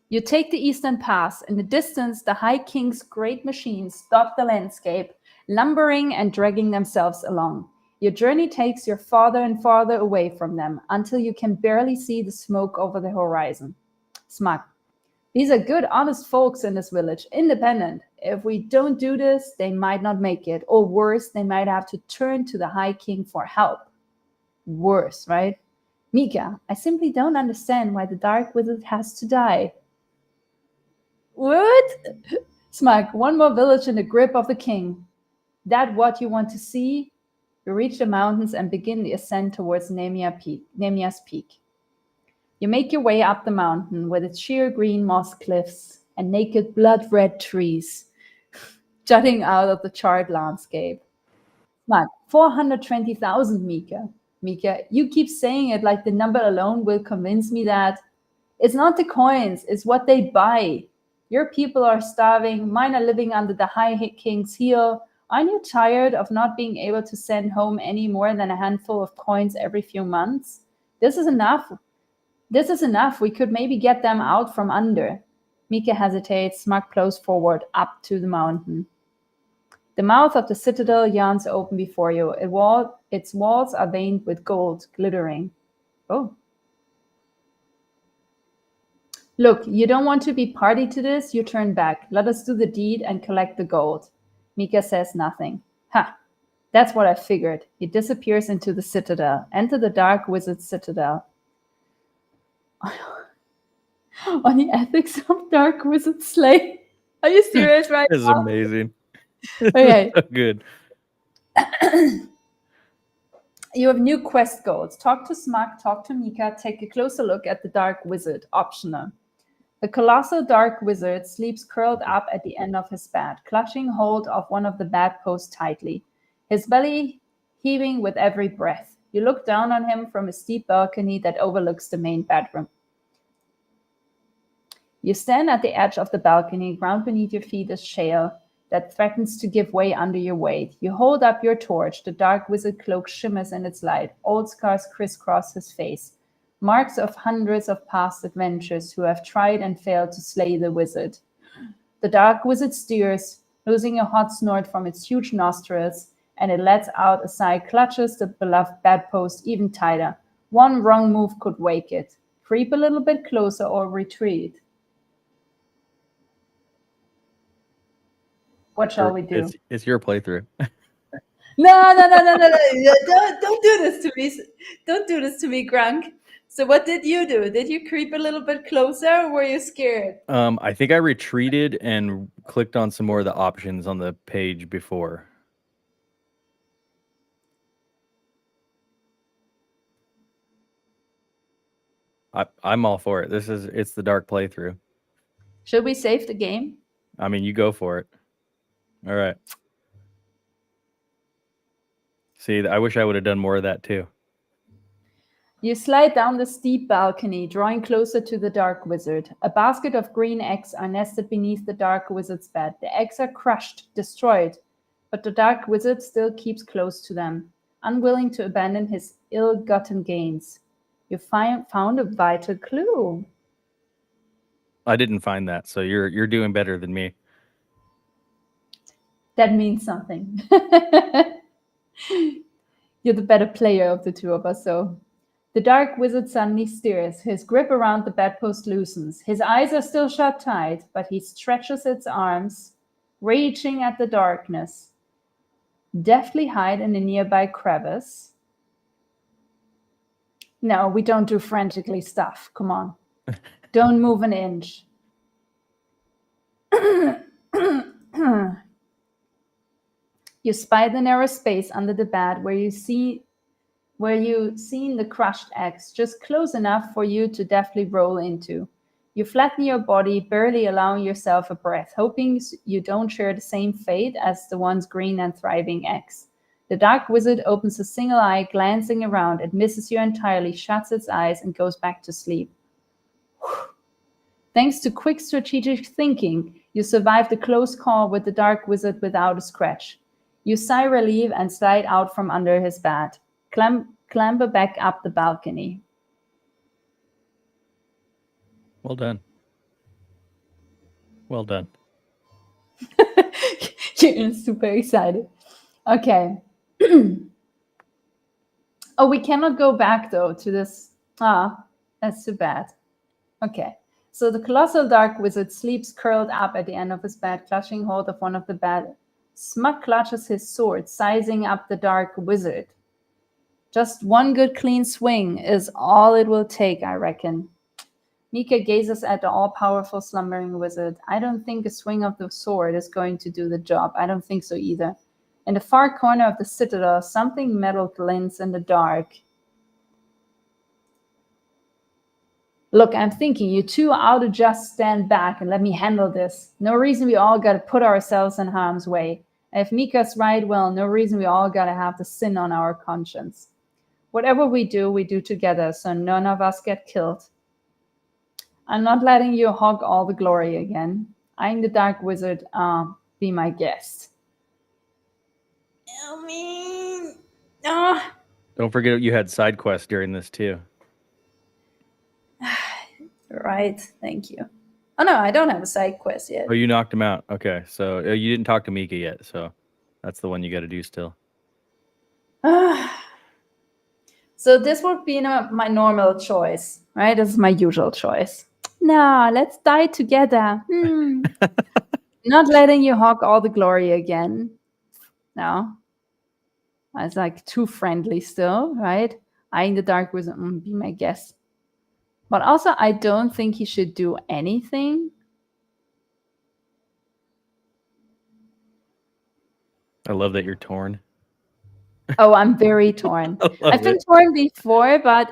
You take the Eastern Pass. In the distance, the High King's great machines dot the landscape, lumbering and dragging themselves along. Your journey takes you farther and farther away from them until you can barely see the smoke over the horizon. Smug. These are good, honest folks in this village, independent. If we don't do this, they might not make it. Or worse, they might have to turn to the High King for help. Worse, right? Mika, I simply don't understand why the Dark Wizard has to die. What? Smug, one more village in the grip of the king. That what you want to see? You reach the mountains and begin the ascent towards Nemia's Peak. You make your way up the mountain with its sheer green moss cliffs and naked blood-red trees jutting out of the charred landscape. Smug, 420,000, Mika. Mika, you keep saying it like the number alone will convince me that it's not the coins, it's what they buy. Your people are starving, mine are living under the High King's heel. Aren't you tired of not being able to send home any more than a handful of coins every few months? This is enough. This is enough. We could maybe get them out from under. Mika hesitates, Smug close forward, up to the mountain. The mouth of the citadel yawns open before you. Its walls are veined with gold, glittering. Oh. Look, you don't want to be party to this? You turn back. Let us do the deed and collect the gold. Mika says nothing. Ha! That's what I figured. He disappears into the citadel. Enter the dark wizard's citadel. on the ethics of dark wizard slay. Are you serious right This is now? amazing. Okay. So good. You have new quest goals. Talk to Smug, talk to Mika, take a closer look at the Dark Wizard, optional. The colossal Dark Wizard sleeps curled up at the end of his bed, clutching hold of one of the bedposts tightly, his belly heaving with every breath. You look down on him from a steep balcony that overlooks the main bedroom. You stand at the edge of the balcony, ground beneath your feet is shale that threatens to give way under your weight. You hold up your torch. The dark wizard cloak shimmers in its light. Old scars crisscross his face. Marks of hundreds of past adventurers who have tried and failed to slay the wizard. The dark wizard steers, losing a hot snort from its huge nostrils, and it lets out a sigh, clutches the beloved bedpost even tighter. One wrong move could wake it. Creep a little bit closer or retreat. What shall we do? It's your playthrough. No. Don't do this to me. Don't do this to me, Grunk. So what did you do? Did you creep a little bit closer or were you scared? I think I retreated and clicked on some more of the options on the page before. I'm all for it. It's the dark playthrough. Should we save the game? I mean, you go for it. All right. See, I wish I would have done more of that too. You slide down the steep balcony, drawing closer to the dark wizard. A basket of green eggs are nested beneath the dark wizard's bed. The eggs are crushed, destroyed, but the dark wizard still keeps close to them, unwilling to abandon his ill-gotten gains. You found a vital clue. I didn't find that, so you're doing better than me. That means something. You're the better player of the two of us, so. The dark wizard suddenly stirs. His grip around the bedpost loosens. His eyes are still shut tight, but he stretches its arms, reaching at the darkness. Deftly hide in a nearby crevice. No, we don't do frantically stuff. Come on. Don't move an inch. You spy the narrow space under the bed where you've seen the crushed eggs, just close enough for you to deftly roll into. You flatten your body, barely allowing yourself a breath, hoping you don't share the same fate as the once green and thriving eggs. The dark wizard opens a single eye, glancing around. It misses you entirely, shuts its eyes, and goes back to sleep. Thanks to quick strategic thinking, you survived a close call with the dark wizard without a scratch. You sigh relief and slide out from under his bed. Clamber back up the balcony. Well done. Well done. You're super excited. Okay. Oh, we cannot go back though to this. That's too bad. Okay. So the colossal dark wizard sleeps curled up at the end of his bed, clutching hold of one of the bed. Smug clutches his sword, sizing up the dark wizard. Just one good clean swing is all it will take, I reckon. Mika gazes at the all-powerful slumbering wizard. I don't think a swing of the sword is going to do the job. I don't think so either. In the far corner of the citadel, something metal glints in the dark. Look, I'm thinking you two ought to just stand back and let me handle this. No reason we all gotta put ourselves in harm's way. And if Mika's right, well, no reason we all gotta have the sin on our conscience. Whatever we do together, so none of us get killed. I'm not letting you hog all the glory again. I'm the dark wizard. Be my guest. I mean, Don't forget you had side quests during this too. Right, thank you. Oh no, I don't have a side quest yet. Oh, you knocked him out. Okay, so you didn't talk to Mika yet, so that's the one you got to do still. So this would be my normal choice, right? This is my usual choice. No, let's die together. Not letting you hog all the glory again. No. It's like too friendly still, right? Eyeing the dark wizard, be my guest. But also, I don't think he should do anything. I love that you're torn. Oh, I'm very torn. I love I've been it. torn before, but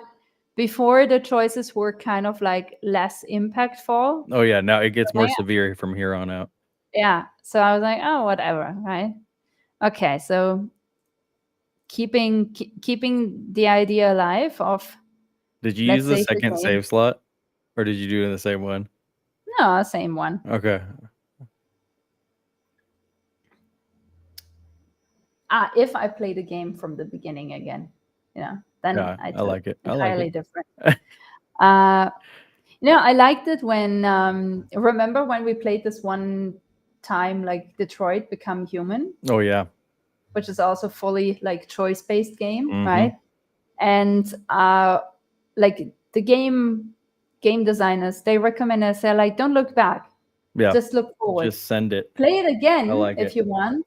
before the choices were kind of like less impactful. Oh yeah, now it gets more Right? severe from here on out. Yeah. So I was like, oh, whatever, right? Okay, so keeping the idea alive of Did you use let's the save the second game. save slot, or did you do it in the same one? No, same one. Okay. If I play the game from the beginning again, then Yeah, I I took like it. I like entirely it. different. I liked it when remember when we played this one time like Detroit Become Human, Oh yeah. which is also fully like choice-based game, Mhm. right? And like the game designers, they recommend us, they're like, don't look back, Yeah. just look forward. Just send it. Play it again I like if it. you want,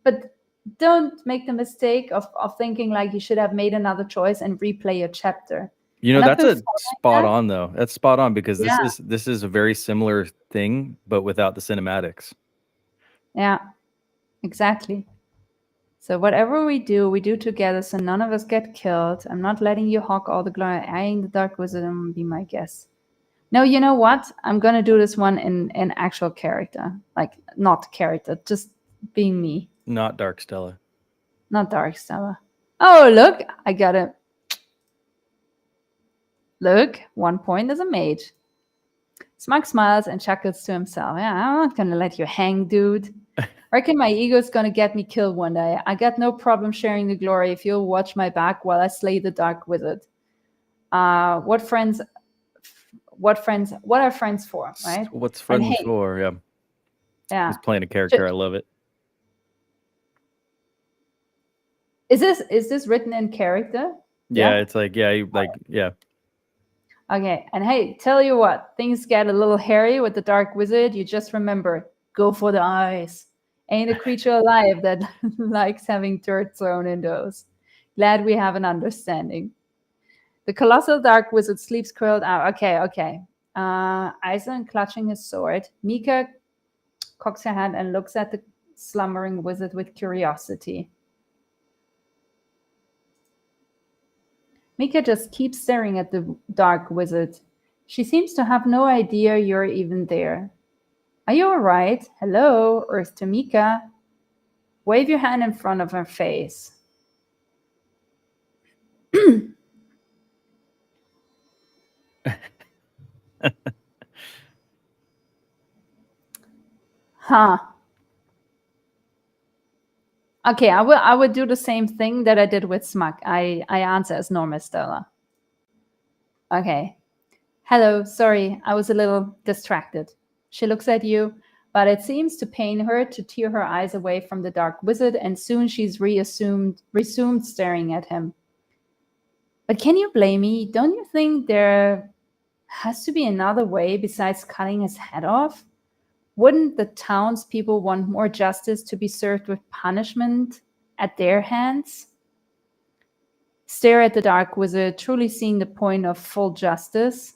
but don't make the mistake of thinking like you should have made another choice and replay a chapter. You know, And I've that's been a feeling spot that. on though. That's spot on because Yeah. this is a very similar thing, but without the cinematics. Yeah, exactly. So whatever we do together so none of us get killed. I'm not letting you hog all the glory. I ain't the Dark Wizard and be my guest. No, you know what? I'm gonna do this one in actual character. Like not character, just being me. Not Dark Stella. Not Dark Stella. Oh look, I got it. Look, 1 point as a mage. Smug smiles and chuckles to himself. Yeah, I'm not gonna let you hang, dude. Reckon my ego's gonna get me killed one day. I got no problem sharing the glory if you'll watch my back while I slay the Dark Wizard. What are friends for, right? What's And friends hey, for? Yeah. yeah. He's playing a character. I love it. Is this written in character? Yeah, it's like yeah. Okay, and hey, tell you what, things get a little hairy with the Dark Wizard. You just remember, go for the eyes. Ain't a creature alive that likes having dirt thrown in those. Glad we have an understanding. The colossal Dark Wizard sleeps curled out. Okay. Aizen clutching his sword. Mika cocks her head and looks at the slumbering wizard with curiosity. Mika just keeps staring at the Dark Wizard. She seems to have no idea you're even there. Are you alright? Hello, Earth to Mika. Wave your hand in front of her face. Huh. Okay, I would do the same thing that I did with Smug. I answer as normal, Stella. Okay. Hello, sorry, I was a little distracted. She looks at you, but it seems to pain her to tear her eyes away from the Dark Wizard, and soon she's resumed staring at him. But can you blame me? Don't you think there has to be another way besides cutting his head off? Wouldn't the townspeople want more justice to be served with punishment at their hands? Stare at the Dark Wizard, truly seeing the point of full justice.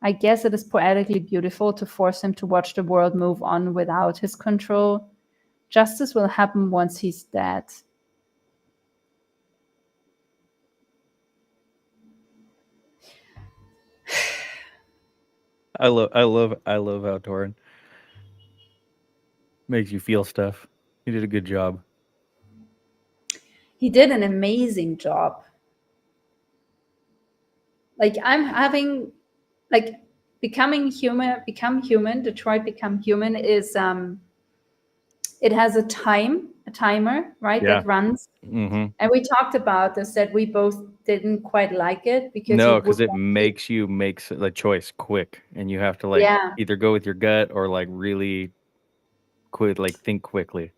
I guess it is poetically beautiful to force him to watch the world move on without his control. Justice will happen once he's dead. I love how Torin makes you feel stuff. He did a good job. He did an amazing job. Like I'm having like become human, Detroit Become Human is it has a timer, right? Yeah. That runs. Mm-hmm. And we talked about this that we both didn't quite like it because No, you because would it makes you make the choice quick, and you have to like Yeah. either go with your gut or like really quick, like think quickly.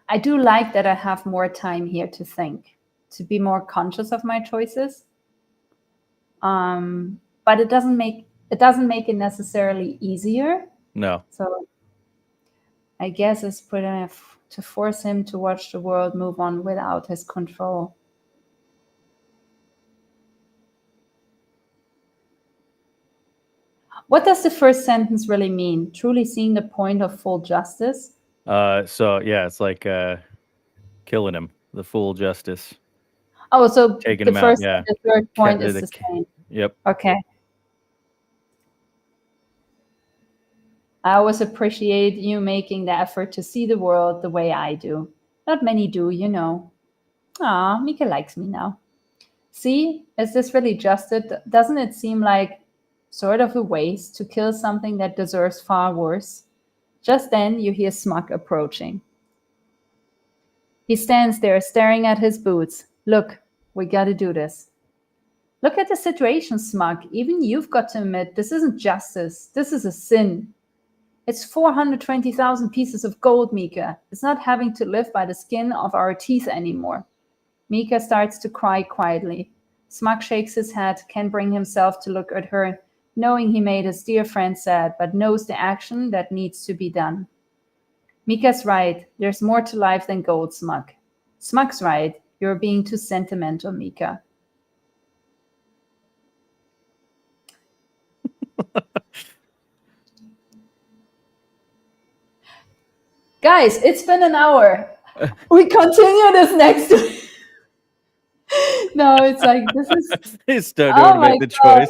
I do like that I have more time here to think, to be more conscious of my choices. But it doesn't make it necessarily easier. No. So I guess it's put enough to force him to watch the world move on without his control. What does the first sentence really mean? Truly seeing the point of full justice? So yeah, it's like killing him, the full justice, Oh, so taking the him out. first Yeah. and the third point is The- the same. Yep. Okay. I always appreciate you making the effort to see the world the way I do. Not many do, you know. Ah, Mika likes me now. See, is this really just it? Doesn't it seem like sort of a waste to kill something that deserves far worse? Just then you hear Smug approaching. He stands there staring at his boots. Look, we gotta do this. Look at the situation, Smug. Even you've got to admit this isn't justice. This is a sin. It's 420,000 pieces of gold, Mika. It's not having to live by the skin of our teeth anymore. Mika starts to cry quietly. Smug shakes his head, can't bring himself to look at her, knowing he made his dear friend sad, but knows the action that needs to be done. Mika's right. There's more to life than gold, Smug. Smug's right. You're being too sentimental, Mika. Guys, it's been an hour. We continue this next week. No, it's like this is. They still Oh don't my make the God.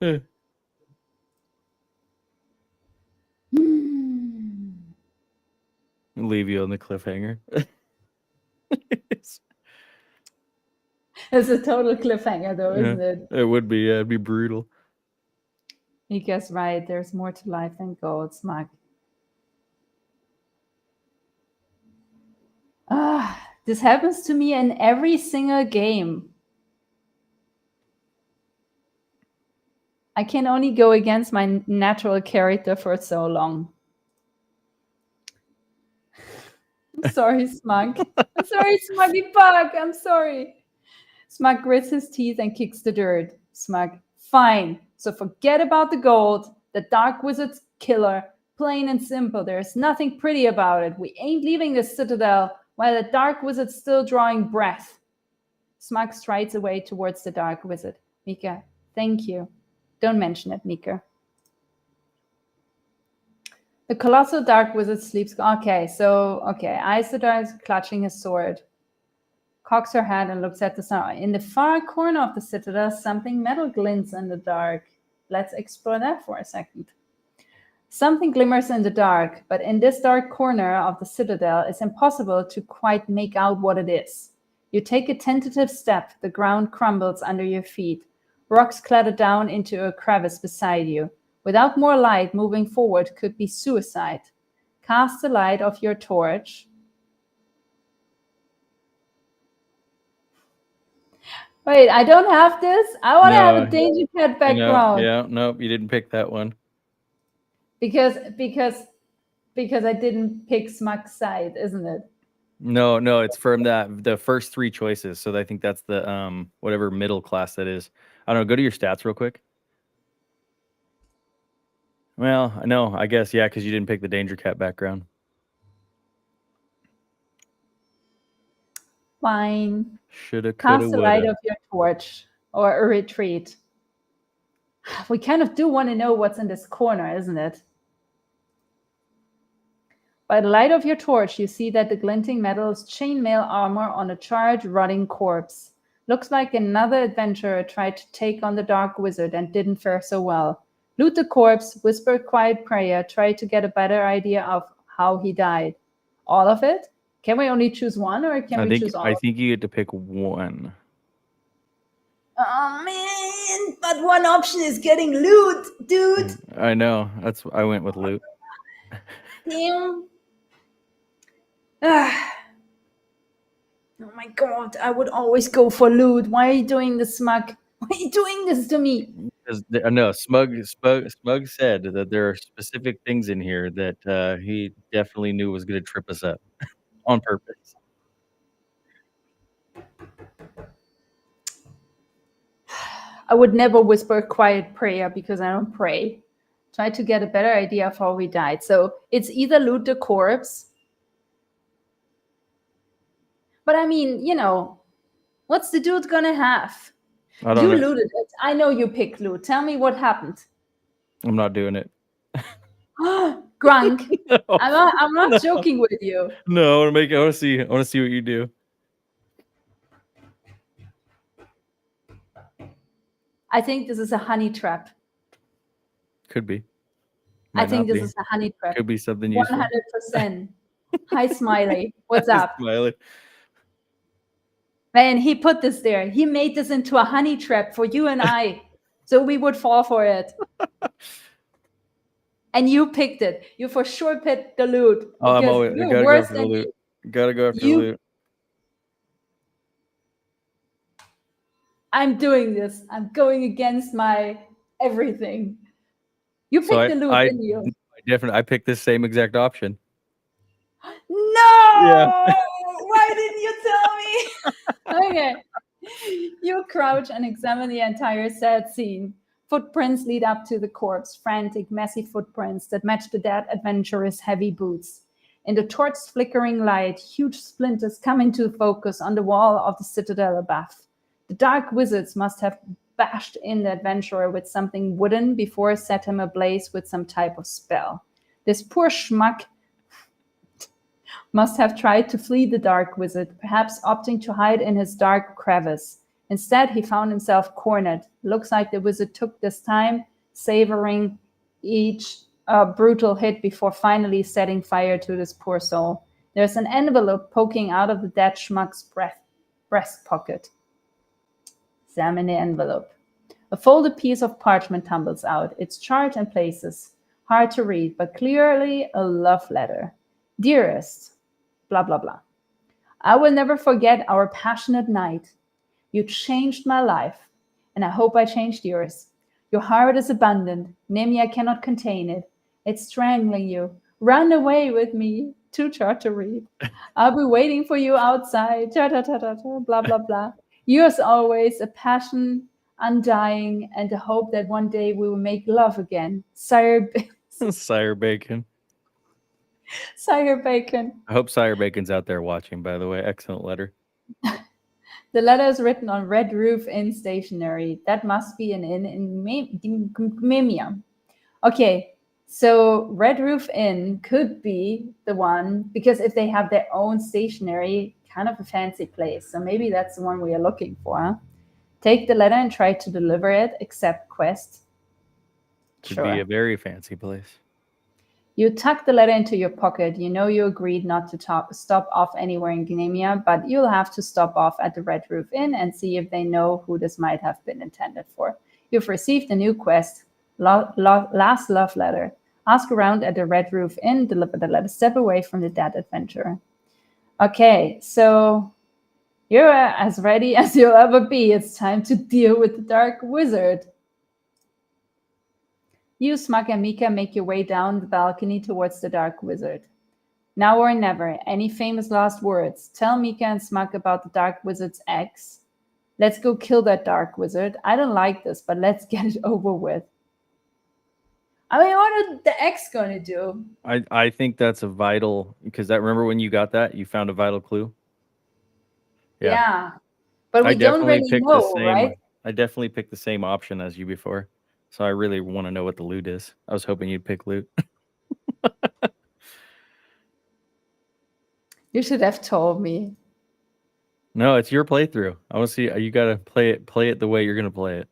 choice. Leave you on the cliffhanger. It's a total cliffhanger, though, isn't it? It would be. Yeah, it'd be brutal. Mika's right. There's more to life than gold, Smug. This happens to me in every single game. I can only go against my natural character for so long. I'm sorry, Smug. I'm sorry, Smuggy Bug. I'm sorry. Smug grits his teeth and kicks the dirt. Smug, fine. So forget about the gold, the Dark Wizard's killer. Plain and simple. There's nothing pretty about it. We ain't leaving the citadel while the Dark Wizard's still drawing breath. Smug strides away towards the Dark Wizard. Mika, thank you. Don't mention it, Mika. The colossal Dark Wizard sleeps. Okay, Isidar is clutching his sword. Cocks her head and looks at the sun. In the far corner of the citadel, something metal glints in the dark. Let's explore that for a second. Something glimmers in the dark, but in this dark corner of the citadel, it's impossible to quite make out what it is. You take a tentative step, the ground crumbles under your feet. Rocks clatter down into a crevice beside you. Without more light, moving forward could be suicide. Cast the light of your torch. Wait, I don't have this? I want to have a Dangercat background. Yeah, nope, you didn't pick that one. Because I didn't pick Smug's side, isn't it? No, it's from the first three choices. So I think that's the whatever middle class that is. I don't know. Go to your stats real quick. Well, no, I guess yeah, because you didn't pick the Dangercat background. Fine. Shoulda, coulda, Cast the light woulda. of your torch or a retreat. We kind of do want to know what's in this corner, isn't it? By the light of your torch, you see that the glinting metal is chainmail armor on a charred, rotting corpse. Looks like another adventurer tried to take on the Dark Wizard and didn't fare so well. Loot the corpse, whisper a quiet prayer, try to get a better idea of how he died. All of it? Can we only choose one, or can we choose all? I think you get to pick one. Oh man, but one option is getting loot, dude. I know. I went with loot. Damn. Oh my god, I would always go for loot. Why are you doing this, Smug? Why are you doing this to me? No, Smug said that there are specific things in here that he definitely knew was going to trip us up on purpose. I would never whisper a quiet prayer because I don't pray. Try to get a better idea of how we died. So it's either loot the corpse. But I mean, what's the dude gonna have? I don't You know. looted it. I know you picked loot. Tell me what happened. I'm not doing it. Grunk. No, I'm not no, joking with you. no. I want to make. I want to see. I want to see what you do. I think this is a honey trap. Could be. I Might think not this be. is a honey trap. Could be something useful. 100%. Hi, Smiley. What's up? Smiley. Man, he put this there. He made this into a honey trap for you and I, so we would fall for it. And you picked it. You for sure picked the loot Oh, I'm because always. I you're gotta go worse after the than loot. Gotta go after the you. loot. I'm doing this. I'm going against my everything. You So picked the loot, didn't you? I picked this same exact option. No! Yeah. Why didn't you tell me? Okay. You crouch and examine the entire sad scene. Footprints lead up to the corpse, frantic, messy footprints that match the dead adventurer's heavy boots. In the torch's flickering light, huge splinters come into focus on the wall of the citadel above. The dark wizards must have bashed in the adventurer with something wooden before set him ablaze with some type of spell. This poor schmuck must have tried to flee the dark wizard, perhaps opting to hide in his dark crevice. Instead, he found himself cornered. Looks like the wizard took this time, savoring each brutal hit before finally setting fire to this poor soul. There's an envelope poking out of the dead schmuck's breast pocket. Examine the envelope. A folded piece of parchment tumbles out. It's charred in places. Hard to read, but clearly a love letter. Dearest, blah, blah, blah. I will never forget our passionate night. You changed my life, and I hope I changed yours. Your heart is abundant. Nemia cannot contain it. It's strangling you. Run away with me to Tartary. I'll be waiting for you outside. Ta ta ta ta ta. Blah blah blah. Yours always, a passion undying, and the hope that one day we will make love again. Sire, Sire Bacon. Sire Bacon. I hope Sire Bacon's out there watching, by the way. Excellent letter. The letter is written on Red Roof Inn stationery. That must be an inn in Mimia. Okay, so Red Roof Inn could be the one, because if they have their own stationery, kind of a fancy place. So maybe that's the one we are looking for. Huh? Take the letter and try to deliver it, accept quest. Could be a very fancy place. You tuck the letter into your pocket. You know you agreed not to stop off anywhere in Gnemia, but you'll have to stop off at the Red Roof Inn and see if they know who this might have been intended for. You've received a new quest, last love letter. Ask around at the Red Roof Inn, deliver the letter, step away from the dead adventurer. Okay, so you're as ready as you'll ever be. It's time to deal with the Dark Wizard. You, Smug, and Mika make your way down the balcony towards the Dark Wizard. Now or never. Any famous last words? Tell Mika and Smug about the Dark Wizard's ex. Let's go kill that Dark Wizard. I don't like this, but let's get it over with. I mean, what is the ex going to do? I think that's a vital, because remember when you got that, you found a vital clue. Yeah. But we don't really know, right? I definitely picked the same option as you before. So I really want to know what the loot is. I was hoping you'd pick loot. You should have told me. No, it's your playthrough. I want to see. You got to play it the way you're going to play it.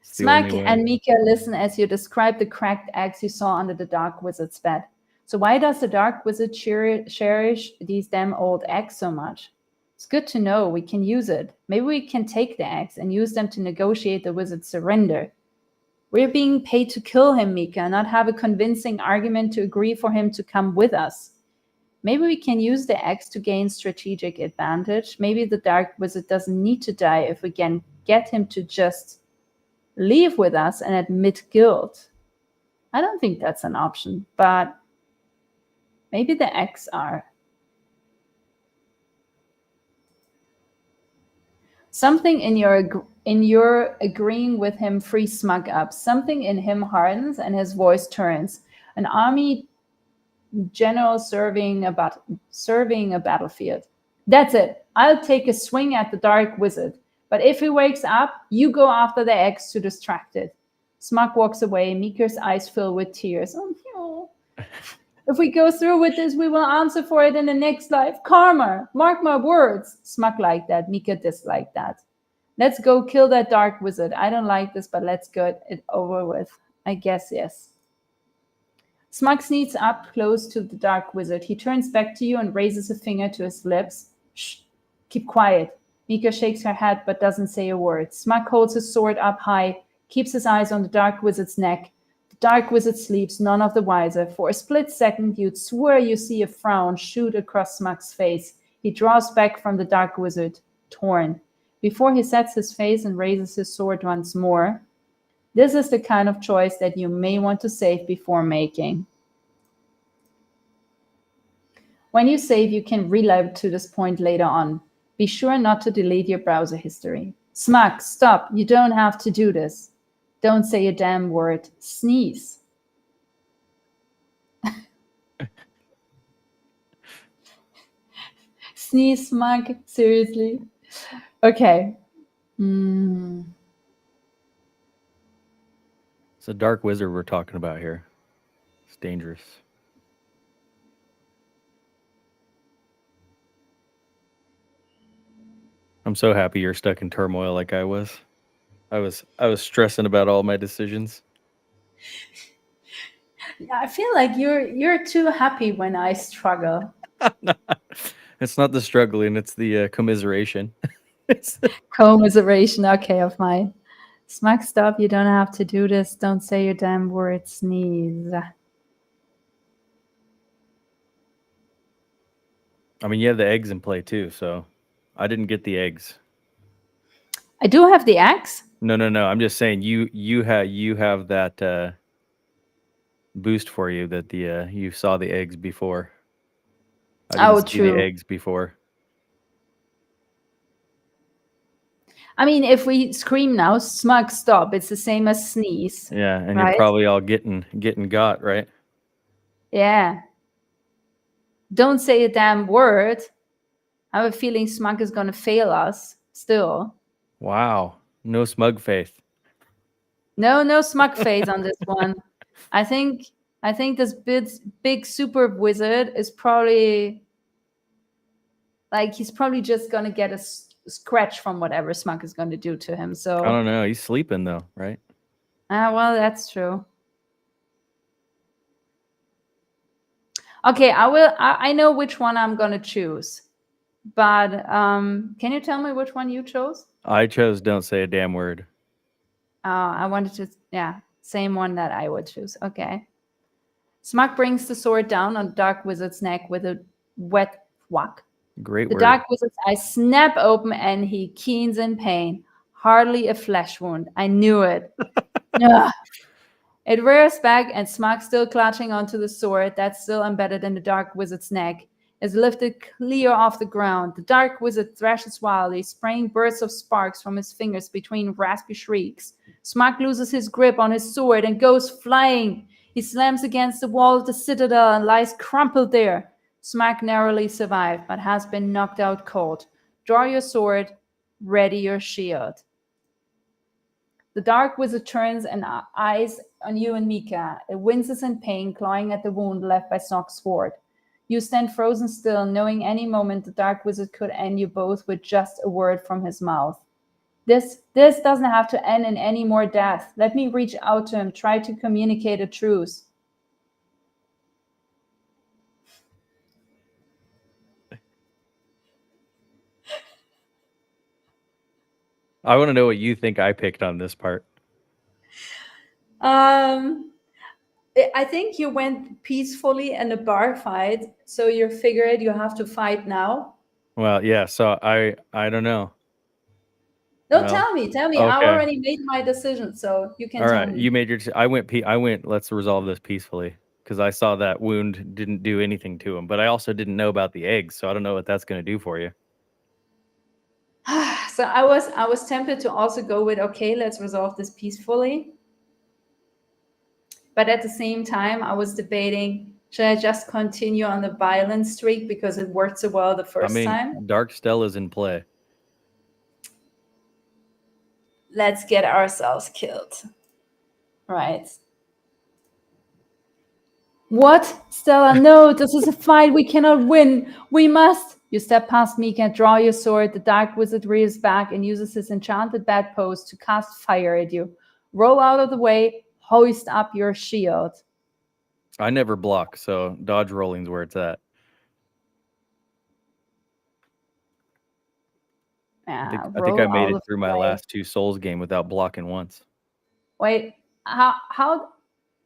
Smug and Mika listen as you describe the cracked eggs you saw under the Dark Wizard's bed. So why does the Dark Wizard cherish these damn old eggs so much? It's good to know. We can use it. Maybe we can take the eggs and use them to negotiate the wizard's surrender. We're being paid to kill him, Mika, not have a convincing argument to agree for him to come with us. Maybe we can use the eggs to gain strategic advantage. Maybe the Dark Wizard doesn't need to die if we can get him to just leave with us and admit guilt. I don't think that's an option, but maybe the eggs are. Something in your agreeing with him frees Smug up. Something in him hardens and his voice turns. An army general serving a battlefield. That's it. I'll take a swing at the Dark Wizard. But if he wakes up, you go after the eggs to distract it. Smug walks away. Mika's eyes fill with tears. Oh, no. If we go through with this, we will answer for it in the next life. Karma, mark my words. Smug liked that. Mika disliked that. Let's go kill that dark wizard. I don't like this, but let's get it over with. I guess yes. Smug sneaks up close to the dark wizard. He turns back to you and raises a finger to his lips. Shh, keep quiet. Mika shakes her head but doesn't say a word. Smug holds his sword up high, keeps his eyes on the dark wizard's neck. The dark wizard sleeps, none of the wiser. For a split second, you'd swear you see a frown shoot across Smug's face. He draws back from the dark wizard, torn. Before he sets his face and raises his sword once more, this is the kind of choice that you may want to save before making. When you save, you can relive to this point later on. Be sure not to delete your browser history. Smug, stop. You don't have to do this. Don't say a damn word. Sneeze. Sneeze, Smug. Seriously? Okay. It's a dark wizard we're talking about here. It's dangerous. I'm so happy you're stuck in turmoil like I was. I was stressing about all my decisions. I feel like you're too happy when I struggle. It's not the struggling, it's the commiseration. Commiseration, okay, of mine. Smug, stop. You don't have to do this. Don't say your damn word. Sneeze. I mean, you have the eggs in play too, so I didn't get the eggs. I do have the axe. No. I'm just saying you have that boost for you that the you saw the eggs before. I didn't see true. the eggs before. I mean, if we scream now, Smug, stop. It's the same as sneeze. Yeah, and right? you're probably all getting got, right? Yeah. Don't say a damn word. I have a feeling Smug is going to fail us still. Wow. No smug faith. No Smug phase on this one. I think this big super wizard is probably like he's probably just going to get a scratch from whatever Smug is going to do to him. So I don't know. He's sleeping though, right? Well, that's true. Okay, I know which one I'm going to choose. But can you tell me which one you chose? I chose don't say a damn word. I wanted to, yeah, same one that I would choose. Okay. Smug brings the sword down on the dark wizard's neck with a wet whack. Great The word. dark wizard's eyes snap open and he keens in pain. Hardly a flesh wound. I knew it. Ugh. It rears back and Smug, still clutching onto the sword that's still embedded in the dark wizard's neck, is lifted clear off the ground. The dark wizard thrashes wildly, spraying bursts of sparks from his fingers between raspy shrieks. Smug loses his grip on his sword and goes flying. He slams against the wall of the citadel and lies crumpled there. Smug narrowly survived, but has been knocked out cold. Draw your sword, ready your shield. The dark wizard turns and eyes on you and Mika. It winces in pain, clawing at the wound left by Smug's sword. You stand frozen still, knowing any moment the dark wizard could end you both with just a word from his mouth. This doesn't have to end in any more death. Let me reach out to him, try to communicate a truce. I want to know what you think I picked on this part. I think you went peacefully in a bar fight, so you figured you have to fight now. Well, yeah, so I don't know. No, Well, tell me. okay. I already made my decision, so you can All tell right, me. you made your I went let's resolve this peacefully because I saw that wound didn't do anything to him, but I also didn't know about the eggs, so I don't know what that's going to do for you. So I was tempted to also go with, okay, let's resolve this peacefully. But at the same time, I was debating, should I just continue on the violent streak because it worked so well the first time? Dark Stella's in play. Let's get ourselves killed. Right. What? Stella, no, this is a fight we cannot win. We must. You step past Mika, draw your sword. The dark wizard rears back and uses his enchanted bedpost to cast fire at you. Roll out of the way, hoist up your shield. I never block, so dodge rolling's where it's at. I think I made it through my last 2 Souls game without blocking once. Wait, how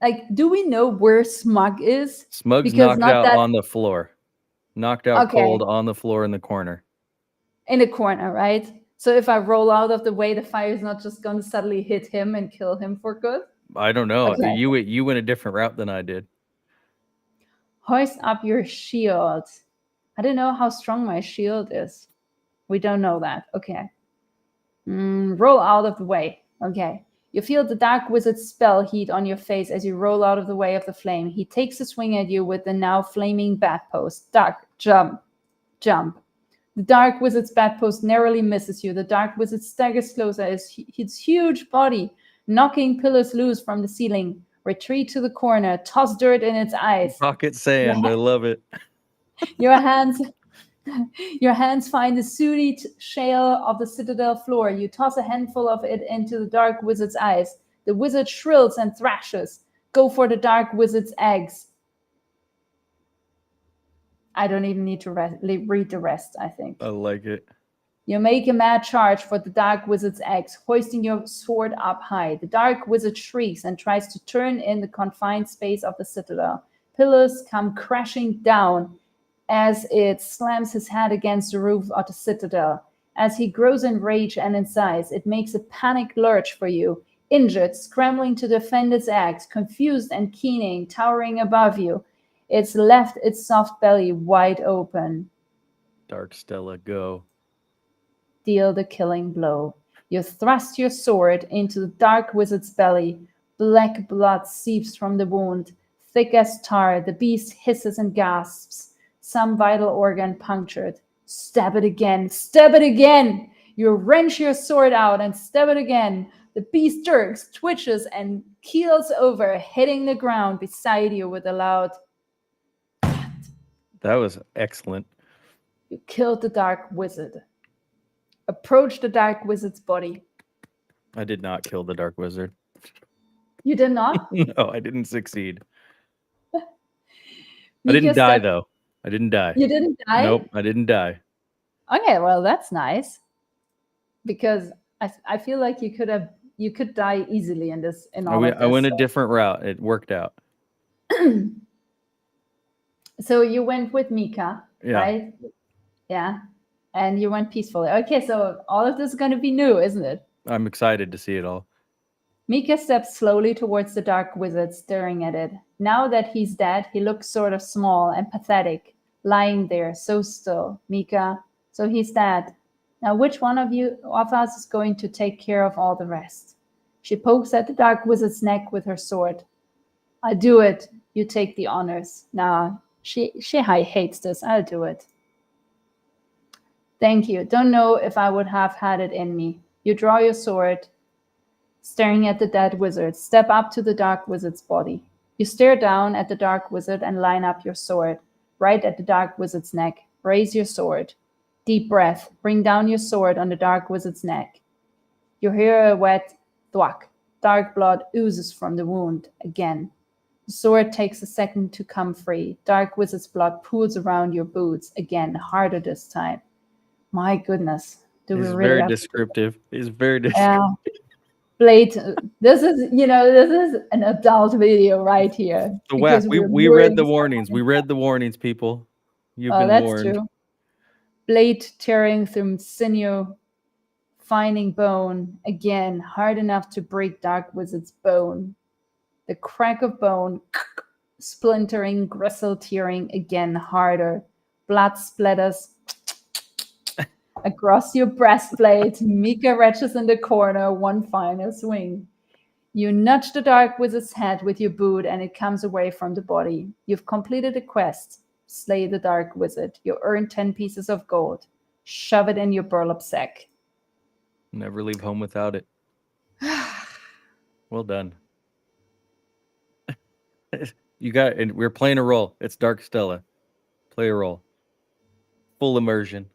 like, do we know where Smug is? Smug's Because knocked out on the floor. Knocked out cold on the floor in the corner. In the corner, right? So if I roll out of the way, the fire is not just going to suddenly hit him and kill him for good? I don't know. Okay. You went a different route than I did. Hoist up your shield. I don't know how strong my shield is. We don't know that. Okay. Roll out of the way. Okay. You feel the dark wizard's spell heat on your face as you roll out of the way of the flame. He takes a swing at you with the now flaming bedpost. Duck, jump, jump. The dark wizard's bedpost narrowly misses you. The dark wizard staggers closer as his huge body, knocking pillars loose from the ceiling. Retreat to the corner. Toss dirt in its eyes. Pocket sand. I love it. Your hands find the sooty shale of the citadel floor. You toss a handful of it into the dark wizard's eyes. The wizard shrills and thrashes. Go for the dark wizard's eggs. I don't even need to read the rest, I think. I like it. You make a mad charge for the dark wizard's eggs, hoisting your sword up high. The dark wizard shrieks and tries to turn in the confined space of the citadel. Pillars come crashing down as it slams his head against the roof of the citadel. As he grows in rage and in size, it makes a panicked lurch for you. Injured, scrambling to defend its eggs, confused and keening, towering above you. It's left its soft belly wide open. Dark Stella, go. Deal the killing blow. You thrust your sword into the dark wizard's belly. Black blood seeps from the wound. Thick as tar, the beast hisses and gasps. Some vital organ punctured. Stab it again. Stab it again. You wrench your sword out and stab it again. The beast jerks, twitches, and keels over, hitting the ground beside you with a loud... That was excellent. You killed the dark wizard. Approach the dark wizard's body. I did not kill the dark wizard. You did not? No, I didn't succeed. I didn't die, though. I didn't die. You didn't die? Nope, I didn't die. Okay, well, that's nice. Because I feel like you could die easily in this. I went a different route. It worked out. So you went with Mika, right? Yeah. And you went peacefully. Okay, so all of this is going to be new, isn't it? I'm excited to see it all. Mika steps slowly towards the dark wizard, staring at it. Now that he's dead, he looks sort of small and pathetic, lying there, so still. Mika, so he's dead. Now, which one of us is going to take care of all the rest? She pokes at the dark wizard's neck with her sword. I do it. You take the honors. Nah, she hates this. I'll do it. Thank you. Don't know if I would have had it in me. You draw your sword, staring at the dead wizard. Step up to the dark wizard's body. You stare down at the dark wizard and line up your sword, right at the dark wizard's neck. Raise your sword. Deep breath. Bring down your sword on the dark wizard's neck. You hear a wet thwack. Dark blood oozes from the wound again. The sword takes a second to come free. Dark wizard's blood pools around your boots again, harder this time. My goodness. It's very descriptive. It's very descriptive. Yeah. Blade, this is an adult video right here. The whack. We read the warnings. We read the warnings, people. You've been warned. True. Blade tearing through sinew, finding bone again, hard enough to break dark wizard's bone. The crack of bone, splintering, gristle tearing again harder. Blood splatters across your breastplate. Mika retches in the corner, one final swing. You nudge the dark wizard's head with your boot and it comes away from the body. You've completed a quest. Slay the dark wizard. You earn 10 pieces of gold. Shove it in your burlap sack. Never leave home without it. Well done. You got, and we're playing a role. It's Dark Stella. Play a role. Full immersion.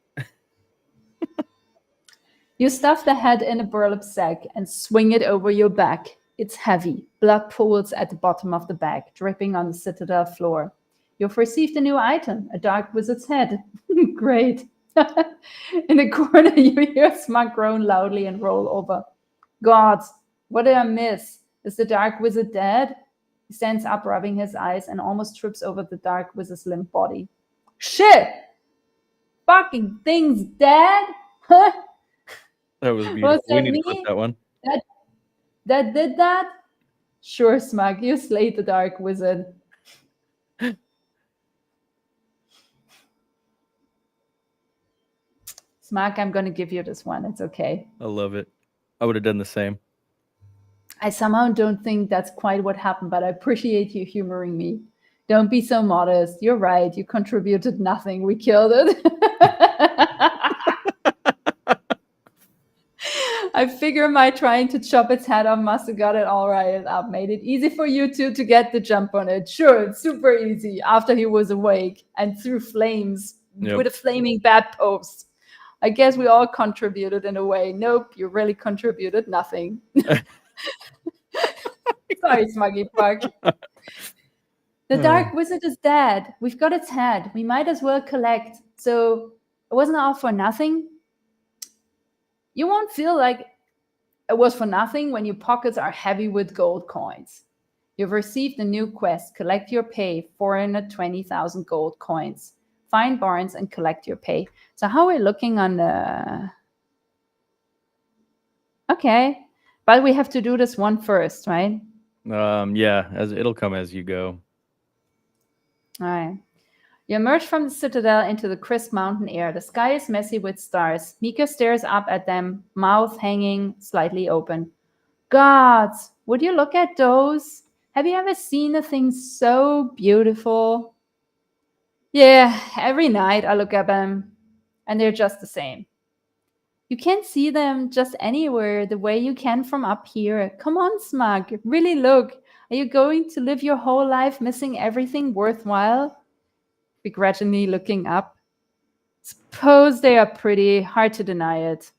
You stuff the head in a burlap sack and swing it over your back. It's heavy. Blood pools at the bottom of the bag, dripping on the citadel floor. You've received a new item, a dark wizard's head. Great. In the corner, you hear Smug groan loudly and roll over. Gods, what did I miss? Is the dark wizard dead? He stands up, rubbing his eyes, and almost trips over the dark wizard's limp body. Shit! Fucking thing's dead? Huh? That was beautiful. Was We that need to me? clip that one. That did that? Sure, Smug, you slayed the dark wizard. Smug, I'm gonna give you this one. It's okay. I love it. I would have done the same. I somehow don't think that's quite what happened, but I appreciate you humoring me. Don't be so modest. You're right. You contributed nothing. We killed it. I figure my trying to chop its head off must have got it all right up, made it easy for you two to get the jump on it. Sure, it's super easy after he was awake and threw flames with a flaming bedpost. I guess we all contributed in a way. Nope, you really contributed nothing. Sorry, Smuggy Park. The dark wizard is dead. We've got its head. We might as well collect. So it wasn't all for nothing. You won't feel like it was for nothing when your pockets are heavy with gold coins. You've received a new quest. Collect your pay, 420,000 gold coins. Find barns and collect your pay. So how are we looking on the... Okay. But we have to do this one first, right? Yeah, as it'll come as you go. All right. You emerge from the citadel into the crisp mountain air. The sky is messy with stars. Mika stares up at them, mouth hanging slightly open. Gods, would you look at those? Have you ever seen a thing so beautiful? Yeah, every night I look at them, and they're just the same. You can't see them just anywhere the way you can from up here. Come on, Smug, really look. Are you going to live your whole life missing everything worthwhile? Begrudgingly looking up. Suppose they are pretty, hard to deny it.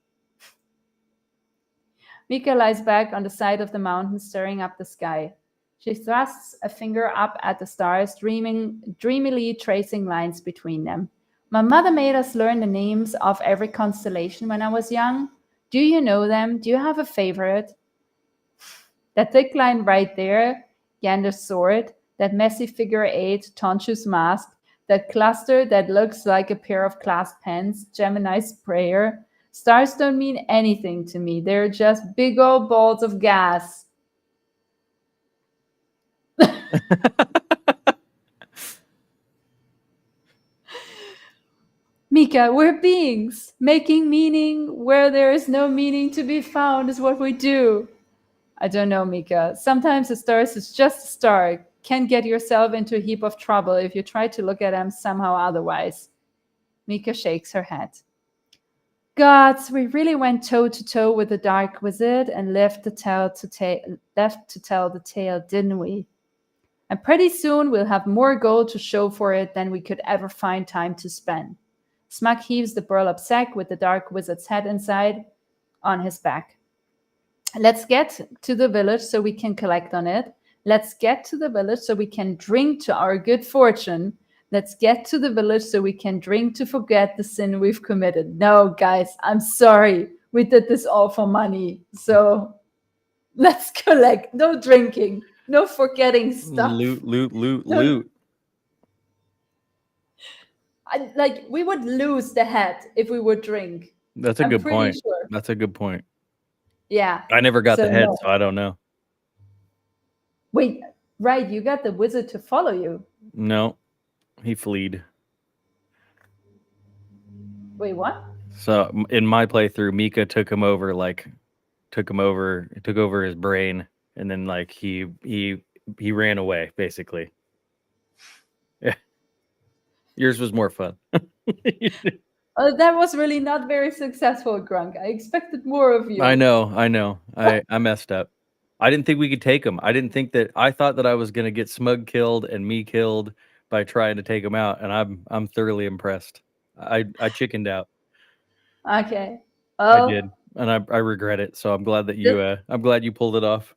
Mika lies back on the side of the mountain, staring up the sky. She thrusts a finger up at the stars, dreamily tracing lines between them. My mother made us learn the names of every constellation when I was young. Do you know them? Do you have a favorite? That thick line right there, Yander's sword, that messy figure 8, Tonshu's mask, that cluster that looks like a pair of clasped hands, Gemini's prayer. Stars don't mean anything to me. They're just big old balls of gas. Mika, we're beings. Making meaning where there is no meaning to be found is what we do. I don't know, Mika. Sometimes a star is just a star. Can get yourself into a heap of trouble if you try to look at them somehow otherwise. Mika shakes her head. Gods, we really went toe to toe with the dark wizard and left to tell the tale, didn't we? And pretty soon we'll have more gold to show for it than we could ever find time to spend. Smug heaves the burlap sack with the dark wizard's head inside on his back. Let's get to the village so we can collect on it. Let's get to the village so we can drink to our good fortune. Let's get to the village so we can drink to forget the sin we've committed. No, guys, I'm sorry. We did this all for money. So let's collect. No drinking. No forgetting stuff. Loot. We would lose the head if we would drink. That's a good point. Sure. That's a good point. Yeah. I never got the head, so I don't know. Wait, right, you got the wizard to follow you. No, he fled. Wait, what? So in my playthrough, Mika took over his brain, and then like he ran away basically. Yeah, yours was more fun. That was really not very successful, Grunk. I expected more of you. I know. I messed up. I didn't think we could take him. I thought that I was gonna get Smug killed and me killed by trying to take him out, and I'm thoroughly impressed. I chickened out. Okay. I Well, did, and I regret it. So I'm glad that Th- I'm glad you pulled it off.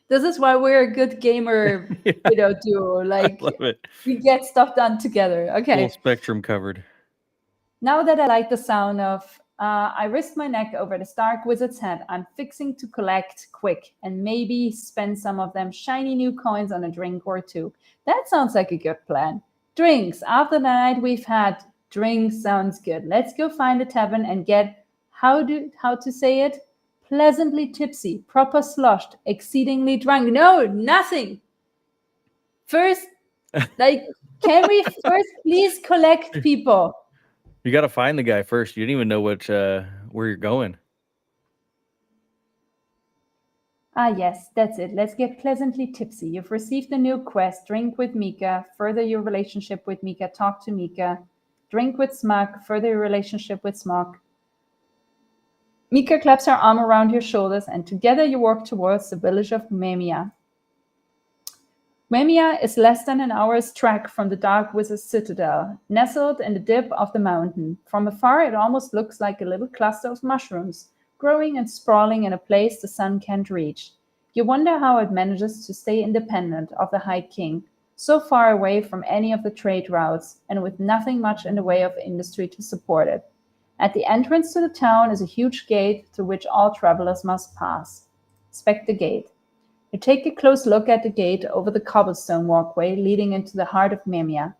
this is why we're a good gamer, Yeah, duo. I Like, love it. we get stuff done together. Full Okay. spectrum covered. Now that I like the sound of, I risked my neck over the Stark Wizard's head, I'm fixing to collect quick and maybe spend some of them shiny new coins on a drink or two. That sounds like a good plan. Drinks. After the night we've had, drinks sounds good. Let's go find a tavern and get, how to say it? Pleasantly tipsy, proper sloshed, exceedingly drunk. No, nothing. First, like, can we first please collect people? You got to find the guy first. You didn't even know where you're going. Ah, yes, that's it. Let's get pleasantly tipsy. You've received a new quest. Drink with Mika. Further your relationship with Mika. Talk to Mika. Drink with Smug. Further your relationship with Smug. Mika claps her arm around your shoulders, and together you walk towards the village of Memia. Memia is less than an hour's trek from the Dark Wizard's citadel, nestled in the dip of the mountain. From afar, it almost looks like a little cluster of mushrooms, growing and sprawling in a place the sun can't reach. You wonder how it manages to stay independent of the High King, so far away from any of the trade routes, and with nothing much in the way of industry to support it. At the entrance to the town is a huge gate through which all travelers must pass. Inspect the gate. You take a close look at the gate over the cobblestone walkway leading into the heart of Memia.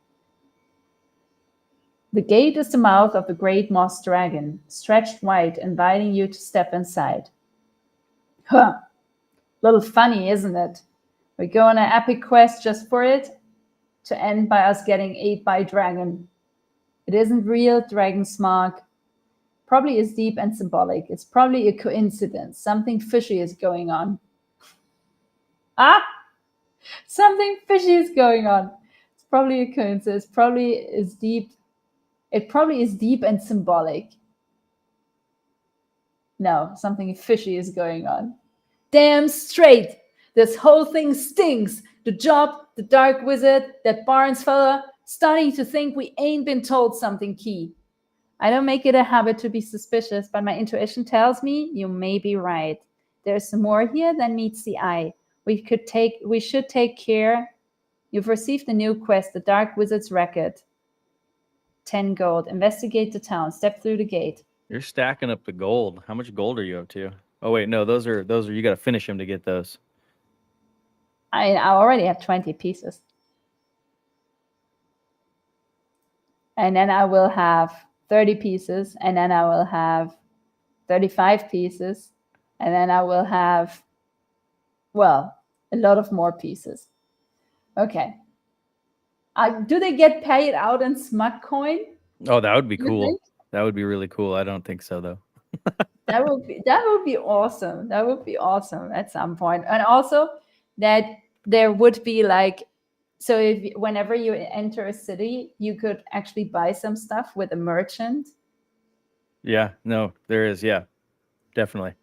The gate is the mouth of the great moss dragon, stretched wide, inviting you to step inside. Huh. Little funny, isn't it? We go on an epic quest just for it, to end by us getting ate by dragon. It isn't real, dragon smog. Probably is deep and symbolic. It's probably a coincidence. Something fishy is going on. Ah! Something fishy is going on. It's probably a coincidence. Probably is deep. It probably is deep and symbolic. No, something fishy is going on. Damn straight. This whole thing stinks. The job, the dark wizard, that Barnes fella, starting to think we ain't been told something key. I don't make it a habit to be suspicious, but my intuition tells me you may be right. There's more here than meets the eye. We should take care. You've received a new quest, the Dark Wizard's Record. 10 gold. Investigate the town. Step through the gate. You're stacking up the gold. How much gold are you up to? Oh wait, no, those are you got to finish them to get those. I already have 20 pieces. And then I will have 30 pieces, and then I will have 35 pieces, and then I will have, well, a lot of more pieces. Okay. Do they get paid out in smug coin? Oh, that would be You cool. think? That would be really cool. I don't think so though. That would be awesome. That would be awesome at some point. And also that there would be like, so if whenever you enter a city, you could actually buy some stuff with a merchant. Yeah, no, there is. Yeah, definitely.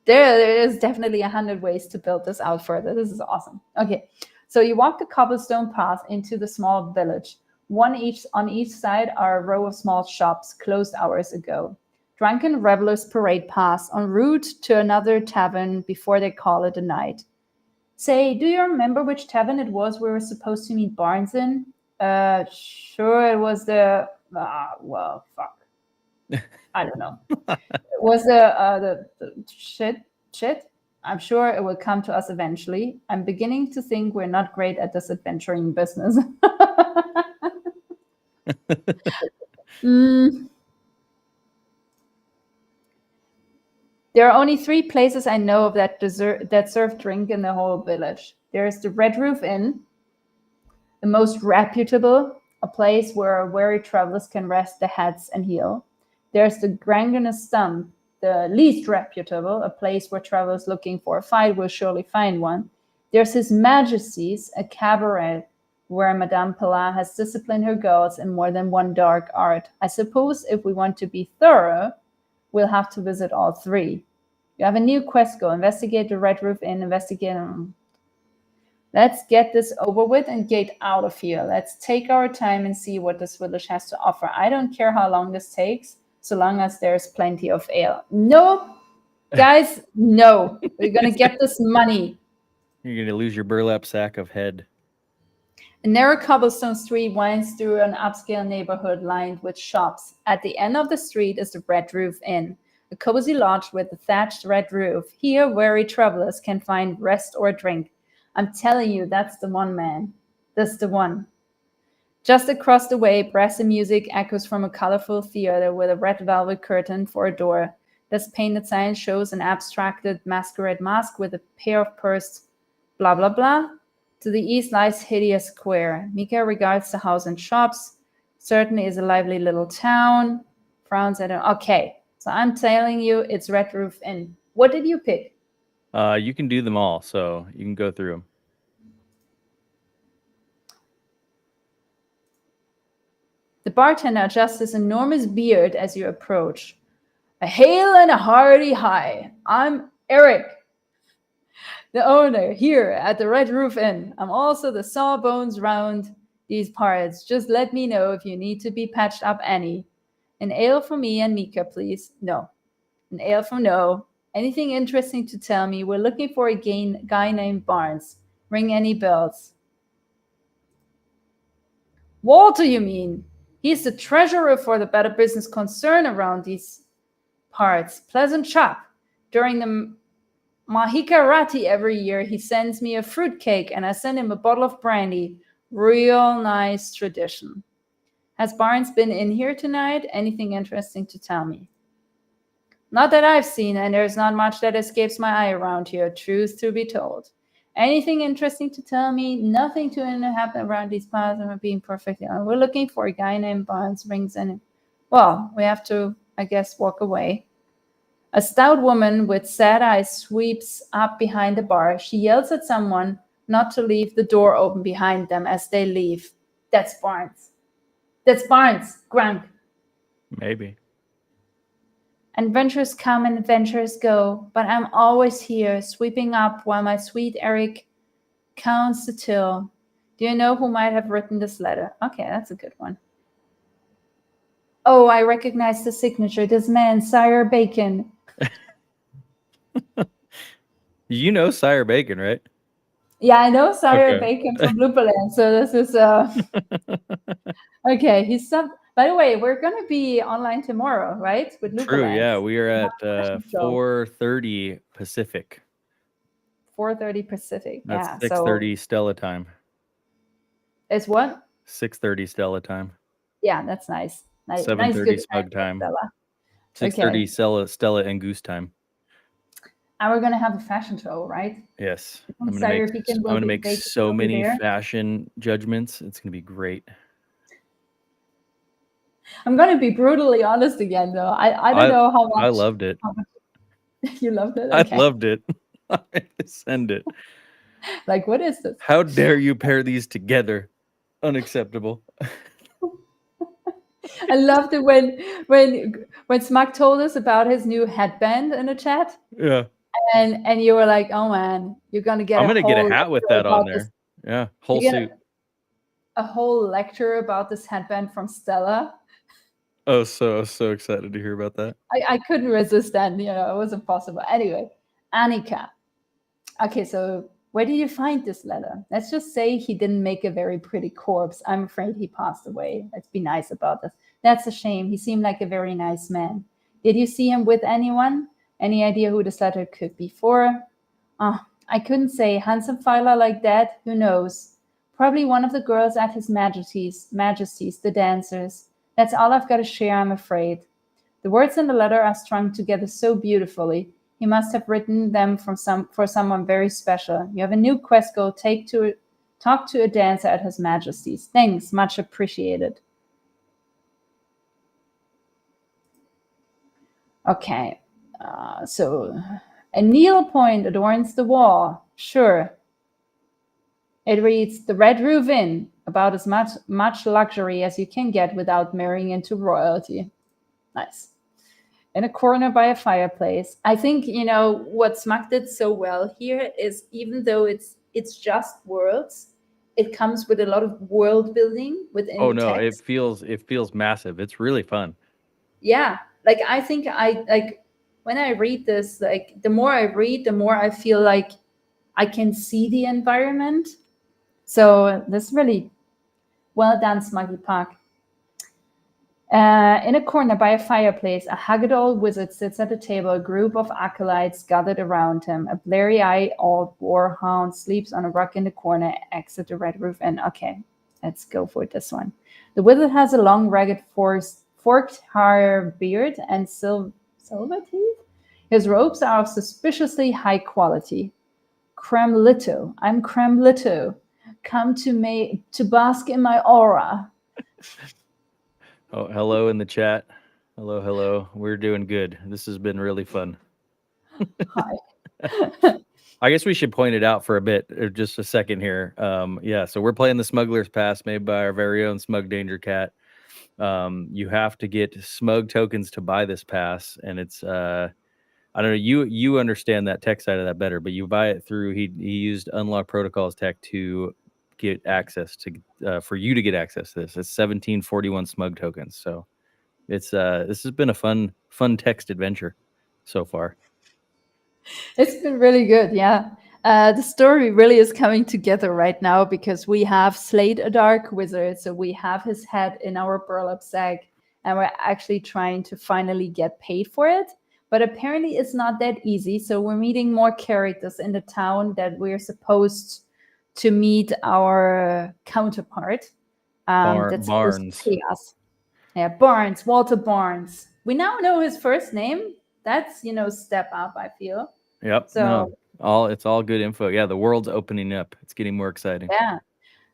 There is definitely 100 ways to build this out further. This is awesome. Okay, so you walk the cobblestone path into the small village. On each side are a row of small shops closed hours ago. Drunken revelers parade past en route to another tavern before they call it a night. Say, do you remember which tavern it was we were supposed to meet Barnes in? Sure, it was the, well, fuck. I don't know. It was the shit. I'm sure it will come to us eventually. I'm beginning to think we're not great at this adventuring business. There are only 3 places I know of that serve drink in the whole village. There's the Red Roof Inn, the most reputable, a place where weary travelers can rest their heads and heal. There's the Granganus Stump, the least reputable, a place where travelers looking for a fight will surely find one. There's His Majesty's, a cabaret where Madame Pilat has disciplined her girls in more than one dark art. I suppose if we want to be thorough, we'll have to visit all three. You have a new quest goal. Investigate the Red Roof Inn. Investigate. Let's get this over with and get out of here. Let's take our time and see what this village has to offer. I don't care how long this takes, so long as there's plenty of ale. No, guys, no. We're going to get this money. You're going to lose your burlap sack of head. A narrow cobblestone street winds through an upscale neighborhood lined with shops. At the end of the street is the Red Roof Inn, a cozy lodge with a thatched red roof. Here, weary travelers can find rest or drink. I'm telling you, that's the one, man. That's the one. Just across the way, brassy music echoes from a colorful theater with a red velvet curtain for a door. This painted sign shows an abstracted masquerade mask with a pair of pursed blah blah blah. To the east lies hideous square. Mika regards the house and shops. Certainly is a lively little town. Frowns at it. Okay, so I'm telling you, it's Red Roof Inn. What did you pick? You can do them all, so you can go through them. The bartender adjusts his enormous beard as you approach. A hail and a hearty hi. I'm Eric, the owner here at the Red Roof Inn. I'm also the sawbones round these parts. Just let me know if you need to be patched up any. An ale for me and Mika, please. No. An ale for no. Anything interesting to tell me? We're looking for a guy named Barnes. Ring any bells? Walter, you mean? He's the treasurer for the Better Business Concern around these parts. Pleasant chap. During the Mahikarati every year, he sends me a fruitcake and I send him a bottle of brandy. Real nice tradition. Has Barnes been in here tonight? Anything interesting to tell me? Not that I've seen, and there's not much that escapes my eye around here, truth to be told. Anything interesting to tell me? Nothing to happen around these parts. I'm being perfectly honest. We're looking for a guy named Barnes. Rings in. Well, we have to, I guess, walk away. A stout woman with sad eyes sweeps up behind the bar. She yells at someone not to leave the door open behind them as they leave. That's Barnes. That's Barnes, Grunk. Maybe. Adventures come and adventures go, but I'm always here, sweeping up while my sweet Eric counts the till. Do you know who might have written this letter? Okay, that's a good one. Oh, I recognize the signature. This man, Sire Bacon. You know Sire Bacon, right? Yeah, I know Sire Okay. Bacon from Blooperland, so this is okay. He's some. By the way, we're gonna be online tomorrow, right? With Looperland. True, yeah. We are at fashion show. 4:30 Pacific. 4:30 Pacific. That's Yeah. 6:30 Stella time. It's what? 6:30 Stella time. Yeah, that's nice. Nice 7:30 good Smug time. Stella. 6:30 Stella and Goose time. And we're gonna have a fashion show, right? Yes. And I'm Sire gonna Bacon will make be so many there. fashion judgments. It's gonna be great. I'm gonna be brutally honest again, though. I don't know how much. I loved it. You loved it. I Okay. loved it. Send it. Like, what is this? How dare you pair these together? Unacceptable. I loved it when Smug told us about his new headband in the chat, Yeah. and you were like, "Oh man, you're gonna get." I'm gonna get a hat with that on there. Yeah, whole You get suit. a whole lecture about this headband from Stella. Oh, so excited to hear about that. I couldn't resist that. You know, it was impossible. Anyway, Annika. Okay, so where did you find this letter? Let's just say he didn't make a very pretty corpse. I'm afraid he passed away. Let's be nice about this. That's a shame. He seemed like a very nice man. Did you see him with anyone? Any idea who this letter could be for? I couldn't say. Handsome fella like that, who knows? Probably one of the girls at His Majesty's, the dancers. That's all I've got to share, I'm afraid. The words in the letter are strung together so beautifully. He must have written them for someone very special. You have a new quest goal. Talk to a dancer at His Majesty's. Thanks, much appreciated. Okay, so a needle point adorns the wall. Sure. It reads, the Red Roof Inn. About as much luxury as you can get without marrying into royalty. Nice. In a corner by a fireplace. I think, what Smug did so well here is, even though it's just worlds, it comes with a lot of world building within Oh the no, it text. feels massive. It's really fun. Yeah, like I think I like when I read this, like the more I read, the more I feel like I can see the environment. So this is really well done, Smuggy Park. In a corner by a fireplace, a haggard old wizard sits at a table. A group of acolytes gathered around him. A blurry-eyed old boarhound sleeps on a rug in the corner. Exit the red roof inn. Okay, let's go for this one. The wizard has a long, ragged, forked hair beard and silver teeth. His robes are of suspiciously high quality. Cremlito, I'm Cremlito. Come to me to bask in my aura. Oh, hello in the chat. Hello. We're doing good. This has been really fun. Hi. I guess we should point it out for a bit, or just a second here. Yeah, so we're playing the Smugglers Pass made by our very own SmugDangercat. You have to get Smug tokens to buy this pass, and it's I don't know, you understand that tech side of that better, but you buy it through he used Unlock Protocols tech to get access to for you to get access to this. It's 1741 Smug tokens. So it's this has been a fun text adventure so far. It's been really good, yeah. The story really is coming together right now because we have slayed a dark wizard, so we have his head in our burlap sack, and we're actually trying to finally get paid for it. But apparently, it's not that easy. So we're meeting more characters in the town that we're supposed to meet our counterpart. That's supposed to Barnes. pay us. Yeah, Barnes, Walter Barnes. We now know his first name. That's step up, I feel. Yep. So no, it's all good info. Yeah, the world's opening up. It's getting more exciting. yeah.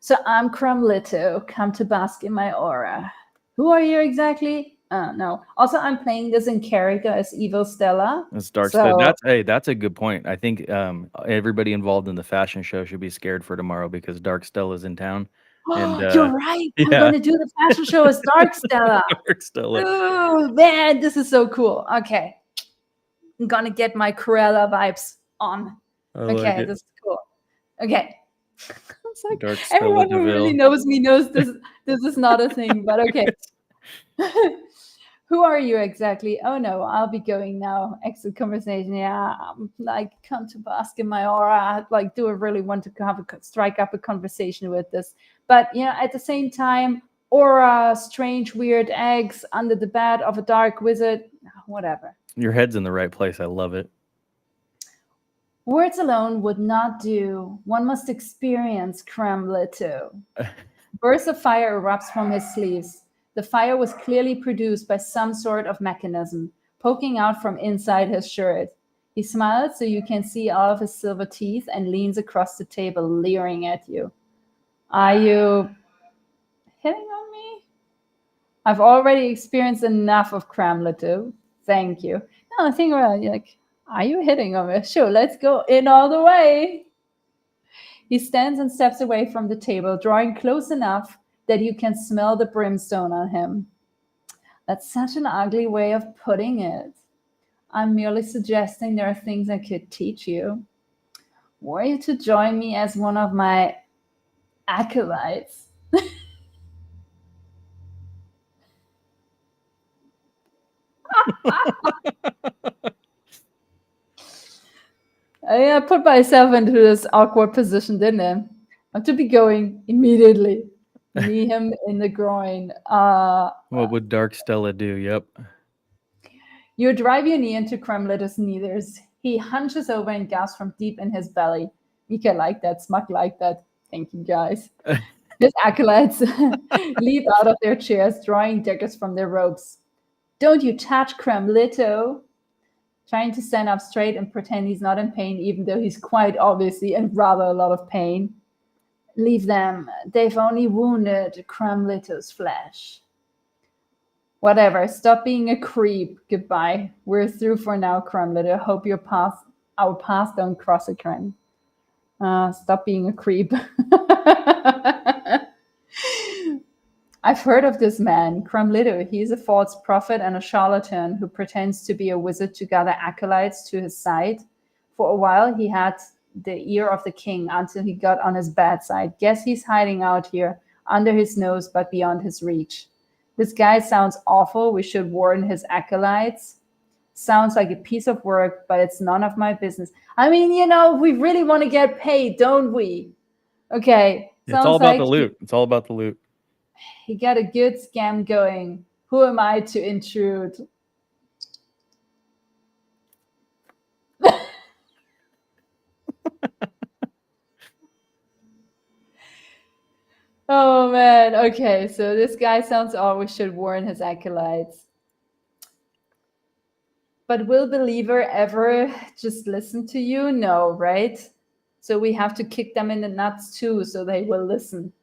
So I'm Crumlito. Come to bask in my aura. Who are you exactly? No. Also, I'm playing this in character as Evil Stella. It's Dark So that's a good point. I think everybody involved in the fashion show should be scared for tomorrow because Dark Stella's in town. And you're right. I'm yeah, going to do the fashion show as Dark Stella. Dark Stella. Oh man, this is so cool. Okay, I'm gonna get my Cruella vibes on. I like Okay, it. this is cool. Okay. It's like Dark Stella everyone who really DeVille. knows me knows this is not a thing, but okay. Who are you exactly? Oh no, I'll be going now. Exit conversation. Yeah, like come to bask in my aura. Like, do I really want to strike up a conversation with this? But at the same time, aura, strange, weird eggs under the bed of a dark wizard. Whatever. Your head's in the right place. I love it. Words alone would not do. One must experience Kremlito. Bursts of fire erupts from his sleeves. The fire was clearly produced by some sort of mechanism, poking out from inside his shirt. He smiles so you can see all of his silver teeth and leans across the table, leering at you. Are you hitting on me? I've already experienced enough of Kremlito. Thank you. No, I think are you hitting on me? Sure, let's go in all the way. He stands and steps away from the table, drawing close enough that you can smell the brimstone on him. That's such an ugly way of putting it. I'm merely suggesting there are things I could teach you. Were you to join me as one of my acolytes? I put myself into this awkward position, didn't I? I have to be going immediately. Knee him in the groin. What would Dark Stella do? Yep. You drive your knee into Kremlito's neithers. He hunches over and gasps from deep in his belly. Mika like that, Smug like that. Thank you, guys. His acolytes leap out of their chairs, drawing daggers from their robes. Don't you touch Kremlito! Trying to stand up straight and pretend he's not in pain, even though he's quite obviously in rather a lot of pain. Leave them. They've only wounded Kremlito's flesh. Whatever. Stop being a creep. Goodbye. We're through for now, Kremlito. Hope our paths don't cross again. Stop being a creep. I've heard of this man, Crumlito. He's a false prophet and a charlatan who pretends to be a wizard to gather acolytes to his side. For a while, he had the ear of the king until he got on his bad side. Guess he's hiding out here, under his nose, but beyond his reach. This guy sounds awful. We should warn his acolytes. Sounds like a piece of work, but it's none of my business. I mean, we really want to get paid, don't we? Okay. It's all about the loot. It's all about the loot. He got a good scam going. Who am I to intrude? Oh man. Okay, so this guy sounds always should warn his acolytes. But will believer ever just listen to you? No, right? So we have to kick them in the nuts too, so they will listen.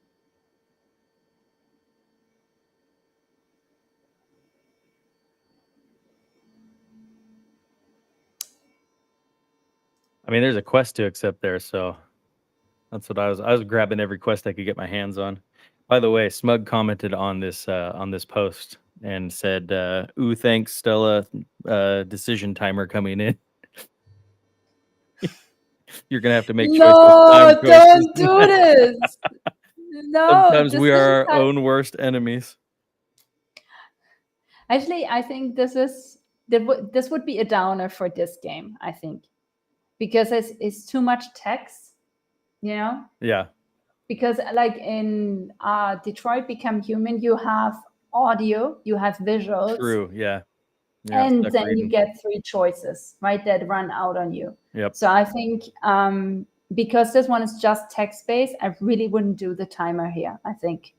I mean, there's a quest to accept there, so that's what I was grabbing every quest I could get my hands on. By the way, Smug commented on this post and said, "Ooh, thanks, Stella. Decision timer coming in." You're gonna have to make choices. No, don't do this. No. Sometimes we are our own worst enemies. Actually, I think this would be a downer for this game, I think. Because it's too much text, Yeah. Because like in Detroit Become Human, you have audio, you have visuals. True, yeah. And then you get 3 choices, right, that run out on you. Yep. So I think because this one is just text-based, I really wouldn't do the timer here, I think.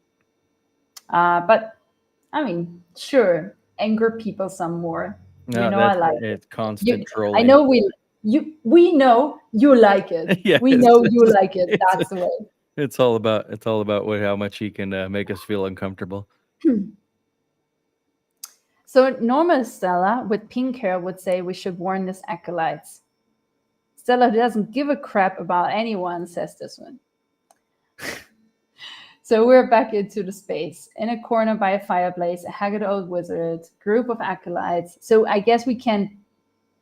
But, I mean, sure, anger people some more. No, I like it. It's constant trolling. I know we know you like it. Yeah, we know you like it. That's the way. It's all about how much he can make us feel uncomfortable. So normal Stella with pink hair would say we should warn these acolytes. Stella doesn't give a crap about anyone, says this one. So we're back into the space. In a corner by a fireplace, a haggard old wizard, group of acolytes. So I guess we can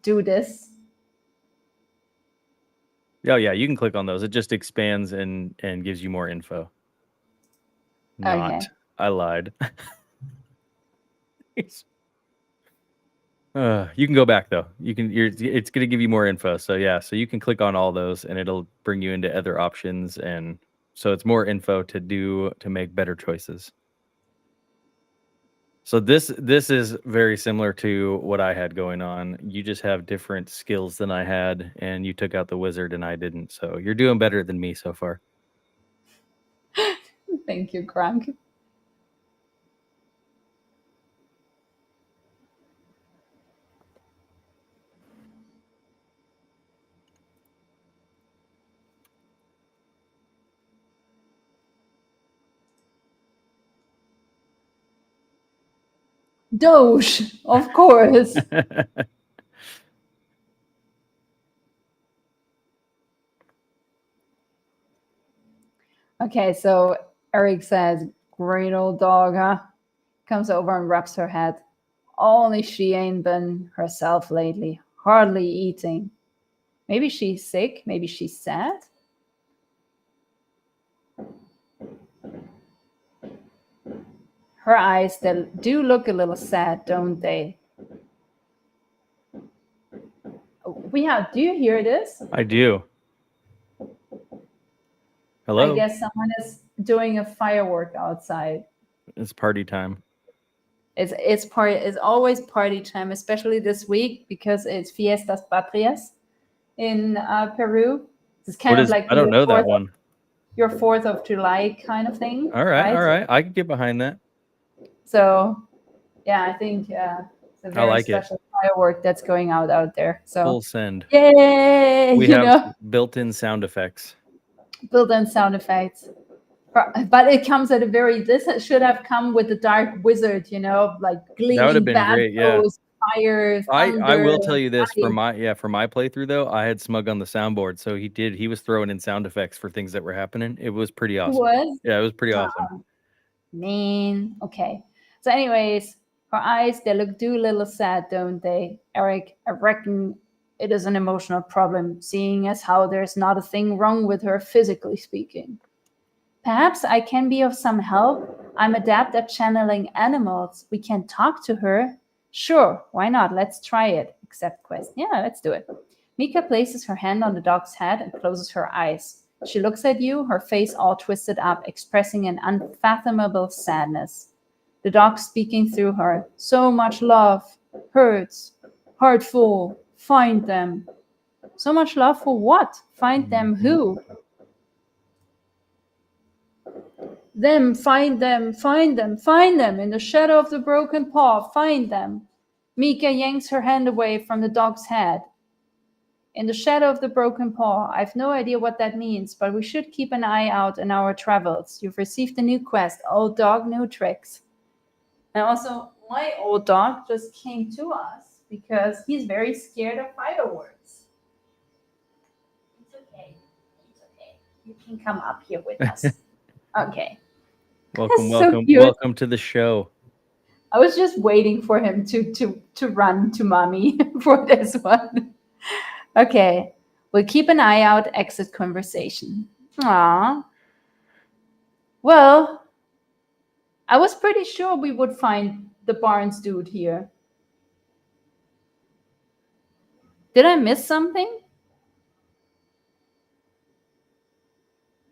do this. Oh yeah, you can click on those. It just expands and gives you more info. Okay. I lied. You can go back though. It's going to give you more info. So yeah, so you can click on all those and it'll bring you into other options, and so it's more info to make better choices. So this is very similar to what I had going on. You just have different skills than I had, and you took out the wizard and I didn't. So you're doing better than me so far. Thank you, Grunk. Doge, of course. Okay, so Eric says, great old dog, huh? Comes over and rubs her head. Only she ain't been herself lately. Hardly eating. Maybe she's sick. Maybe she's sad. Her eyes, they do look a little sad, don't they? Do you hear this? I do. Hello? I guess someone is doing a firework outside. It's party time. It's always party time, especially this week because it's Fiestas Patrias in Peru. It's kind of like I don't know that one. Your 4th of July kind of thing. All right. I can get behind that. So, yeah, I think it's a very special firework that's going out there. So full send. Yay! We have built-in sound effects. Built-in sound effects. But it comes at this should have come with the Dark Wizard, like gleaming that would have been great, yeah. Fire, thunder, I will tell you this, for my playthrough though, I had Smug on the soundboard, so he was throwing in sound effects for things that were happening. It was pretty awesome. Was? Yeah, it was pretty awesome. Mean. Okay. So, anyways, her eyes, they do a little sad, don't they? Eric, I reckon it is an emotional problem, seeing as how there's not a thing wrong with her physically speaking. Perhaps I can be of some help. I'm adept at channeling animals. We can talk to her. Sure, why not? Let's try it. Accept quest. Yeah, let's do it. Mika places her hand on the dog's head and closes her eyes. She looks at you, her face all twisted up, expressing an unfathomable sadness. The dog speaking through her. So much love. Hurts. Heartful. Find them. So much love for what? Find them who? Them, find them, find them, find them. In the shadow of the broken paw, find them. Mika yanks her hand away from the dog's head. In the shadow of the broken paw. I've no idea what that means, but we should keep an eye out in our travels. You've received a new quest. Old dog, new tricks. And also, my old dog just came to us because he's very scared of fighter words. It's okay. It's okay. You can come up here with us. Okay. Welcome, So welcome, cute. welcome to the show. I was just waiting for him to run to mommy for this one. Okay. We'll keep an eye out. Exit conversation. Aww. Well, I was pretty sure we would find the Barnes dude here. Did I miss something?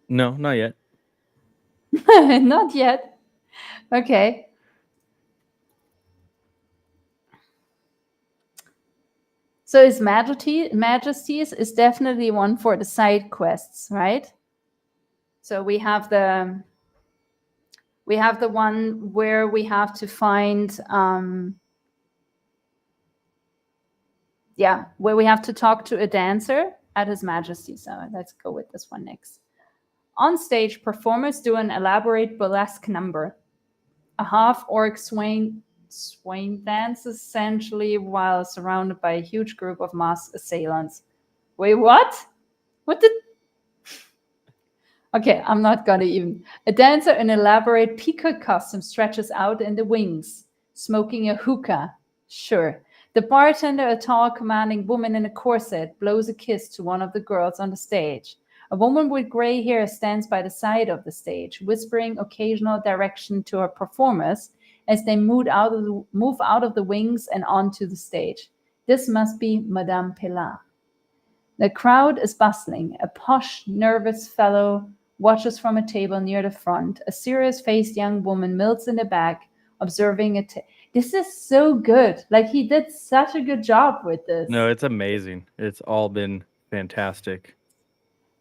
No, not yet. Not yet. Okay. So His Majesty's is definitely one for the side quests, right? So we have the one where we have to find where we have to talk to a dancer at His Majesty. So let's go with this one next. On stage, performers do an elaborate burlesque number. A half-orc swain dances essentially while surrounded by a huge group of masked assailants. Wait, what? What did... Okay, I'm not gonna even... A dancer in elaborate peacock costume stretches out in the wings, smoking a hookah. Sure. The bartender, a tall, commanding woman in a corset, blows a kiss to one of the girls on the stage. A woman with gray hair stands by the side of the stage, whispering occasional direction to her performers as they move out of the wings and onto the stage. This must be Madame Pilar. The crowd is bustling. A posh, nervous fellow watches from a table near the front. A serious-faced young woman mills in the back, observing a... This is so good. Like, he did such a good job with this. No, it's amazing. It's all been fantastic.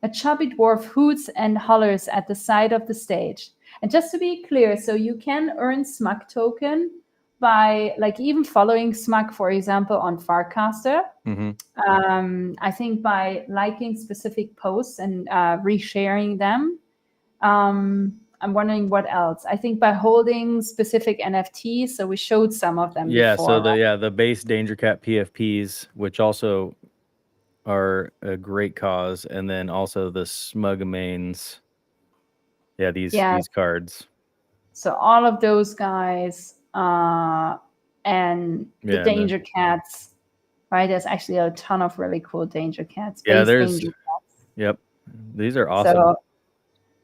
A chubby dwarf hoots and hollers at the side of the stage. And just to be clear, so you can earn Smug token by, like, even following Smug, for example, on Farcaster. I think by liking specific posts and resharing them. I'm wondering what else. I think by holding specific NFTs. So we showed some of them Yeah, before. so the base Dangercat PFPs, which also are a great cause, and then also the Smugmains. Yeah, these cards. So all of those guys and the Danger Cats, right? There's actually a ton of really cool Danger Cats. Yeah, there's Danger Cats. Yep, these are awesome. So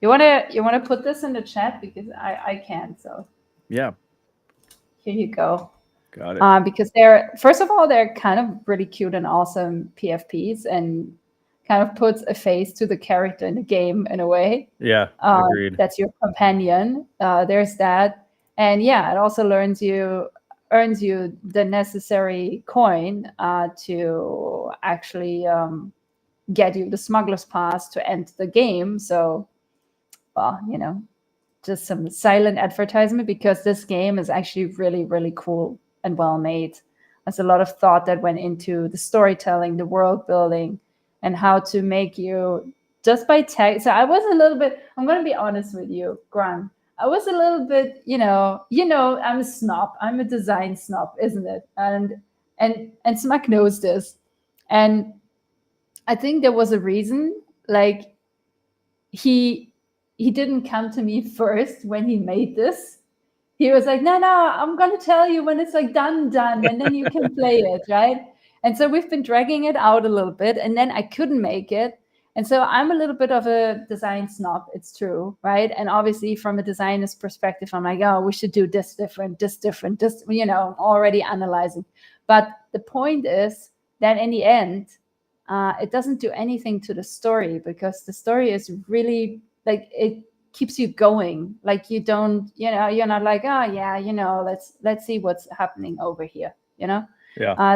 you wanna put this in the chat because I can't. So yeah, here you go. Got it. Because they're, first of all, they're kind of really cute and awesome PFPs and kind of puts a face to the character in the game in a way. Yeah, agreed. That's your companion. There's that. And yeah, it also earns you the necessary coin to actually get you the Smuggler's Pass to enter the game. So, well, just some silent advertisement because this game is actually really, really cool and well made. There's a lot of thought that went into the storytelling, the world building, and how to make you just by tag. So I was a little bit, I'm going to be honest with you, Grant. I was a little bit, I'm a snob. I'm a design snob, isn't it? And Smug knows this. And I think there was a reason, like he he didn't come to me first when he made this. He was like, no, I'm going to tell you when it's like done, and then you can play it, right? And so we've been dragging it out a little bit, and then I couldn't make it. And so I'm a little bit of a design snob, it's true, right? And obviously from a designer's perspective, I'm like, oh, we should do this different, this, already analyzing. But the point is that in the end, it doesn't do anything to the story, because the story is really like, it keeps you going. Like you don't, you're not like, oh yeah, let's see what's happening over here, Yeah.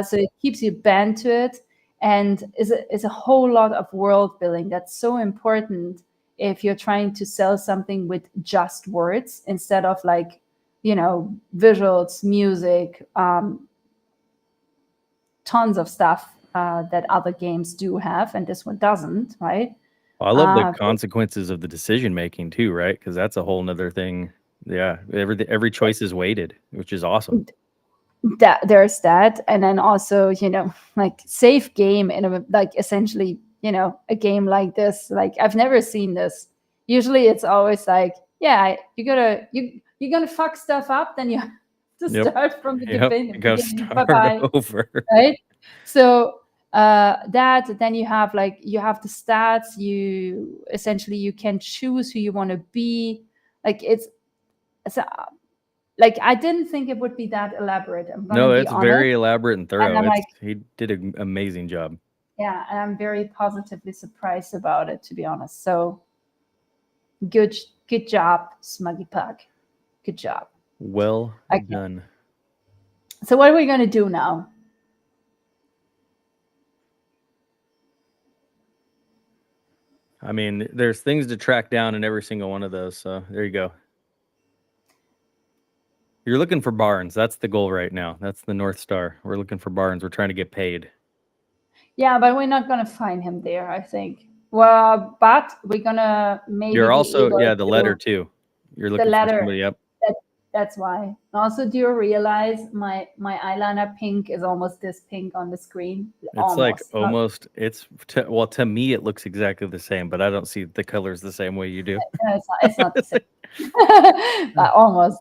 so it keeps you bound to it, and is a whole lot of world building that's so important if you're trying to sell something with just words instead of like, visuals, music, tons of stuff that other games do have, and this one doesn't, right? Well, I love the consequences of the decision making too, right? Because that's a whole nother thing. Yeah, every choice is weighted, which is awesome. That there's that, and then also, like safe game in a, like essentially, a game like this, like I've never seen this. Usually it's always like, yeah, you're gonna fuck stuff up, then you have to start from the beginning. Bye-bye. Over. Right? So that, then you have the stats, you essentially, you can choose who you want to be. Like it's like, I didn't think it would be that elaborate. I'm gonna No, be it's honest. very elaborate and thorough. And I'm He did an amazing job. Yeah, and I'm very positively surprised about it, to be honest. So good job, Smuggy Pug. Good job. Well done. So what are we gonna do now? I mean, there's things to track down in every single one of those. So there you go. You're looking for barns. That's the goal right now. That's the North Star. We're looking for barns. We're trying to get paid. Yeah, but we're not gonna find him there, I think. Well, but we're gonna maybe. You're also the letter too. You're looking for somebody. Yep. That's why. Also, do you realize my eyeliner pink is almost this pink on the screen? It's almost. It's to me it looks exactly the same, but I don't see the colors the same way you do. No, it's not the same. But almost.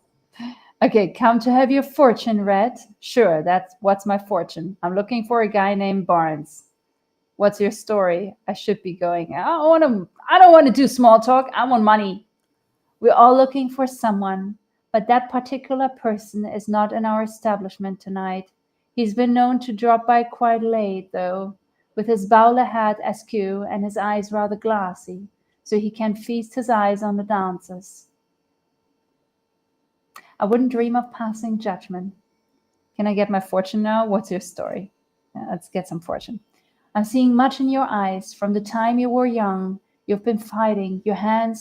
Okay, come to have your fortune read. Sure, what's my fortune. I'm looking for a guy named Barnes. What's your story? I should be going. I don't want to do small talk. I want money. We're all looking for someone, but that particular person is not in our establishment tonight. He's been known to drop by quite late, though, with his bowler hat askew and his eyes rather glassy, so he can feast his eyes on the dancers. I wouldn't dream of passing judgment. Can I get my fortune now? What's your story? Yeah, let's get some fortune. I'm seeing much in your eyes. From the time you were young, you've been fighting. Your hand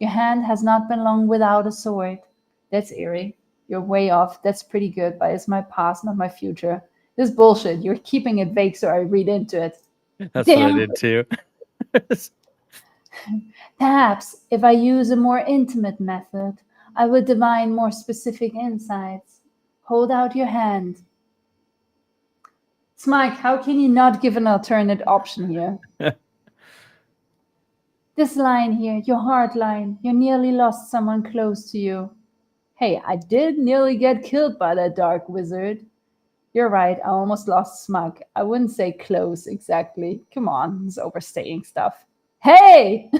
has not been long without a sword. That's eerie. You're way off. That's pretty good, but it's my past, not my future. This is bullshit. You're keeping it vague so I read into it. That's what I did too. Perhaps if I use a more intimate method, I will divine more specific insights. Hold out your hand. Smike, how can you not give an alternate option here? This line here, your heart line. You nearly lost someone close to you. Hey, I did nearly get killed by that dark wizard. You're right, I almost lost Smug. I wouldn't say close exactly. Come on, he's overstating stuff. Hey!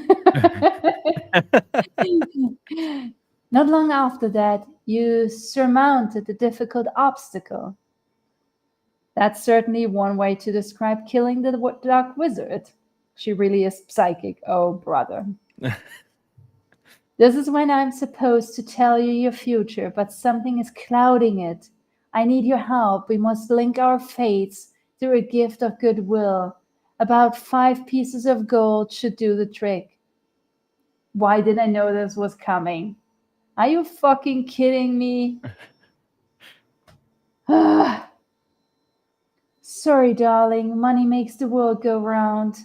Not long after that, you surmounted a difficult obstacle. That's certainly one way to describe killing the dark wizard. She really is psychic. Oh, brother. This is when I'm supposed to tell you your future, but something is clouding it. I need your help. We must link our fates through a gift of goodwill. About 5 pieces of gold should do the trick. Why did I know this was coming? Are you fucking kidding me? Sorry, darling. Money makes the world go round.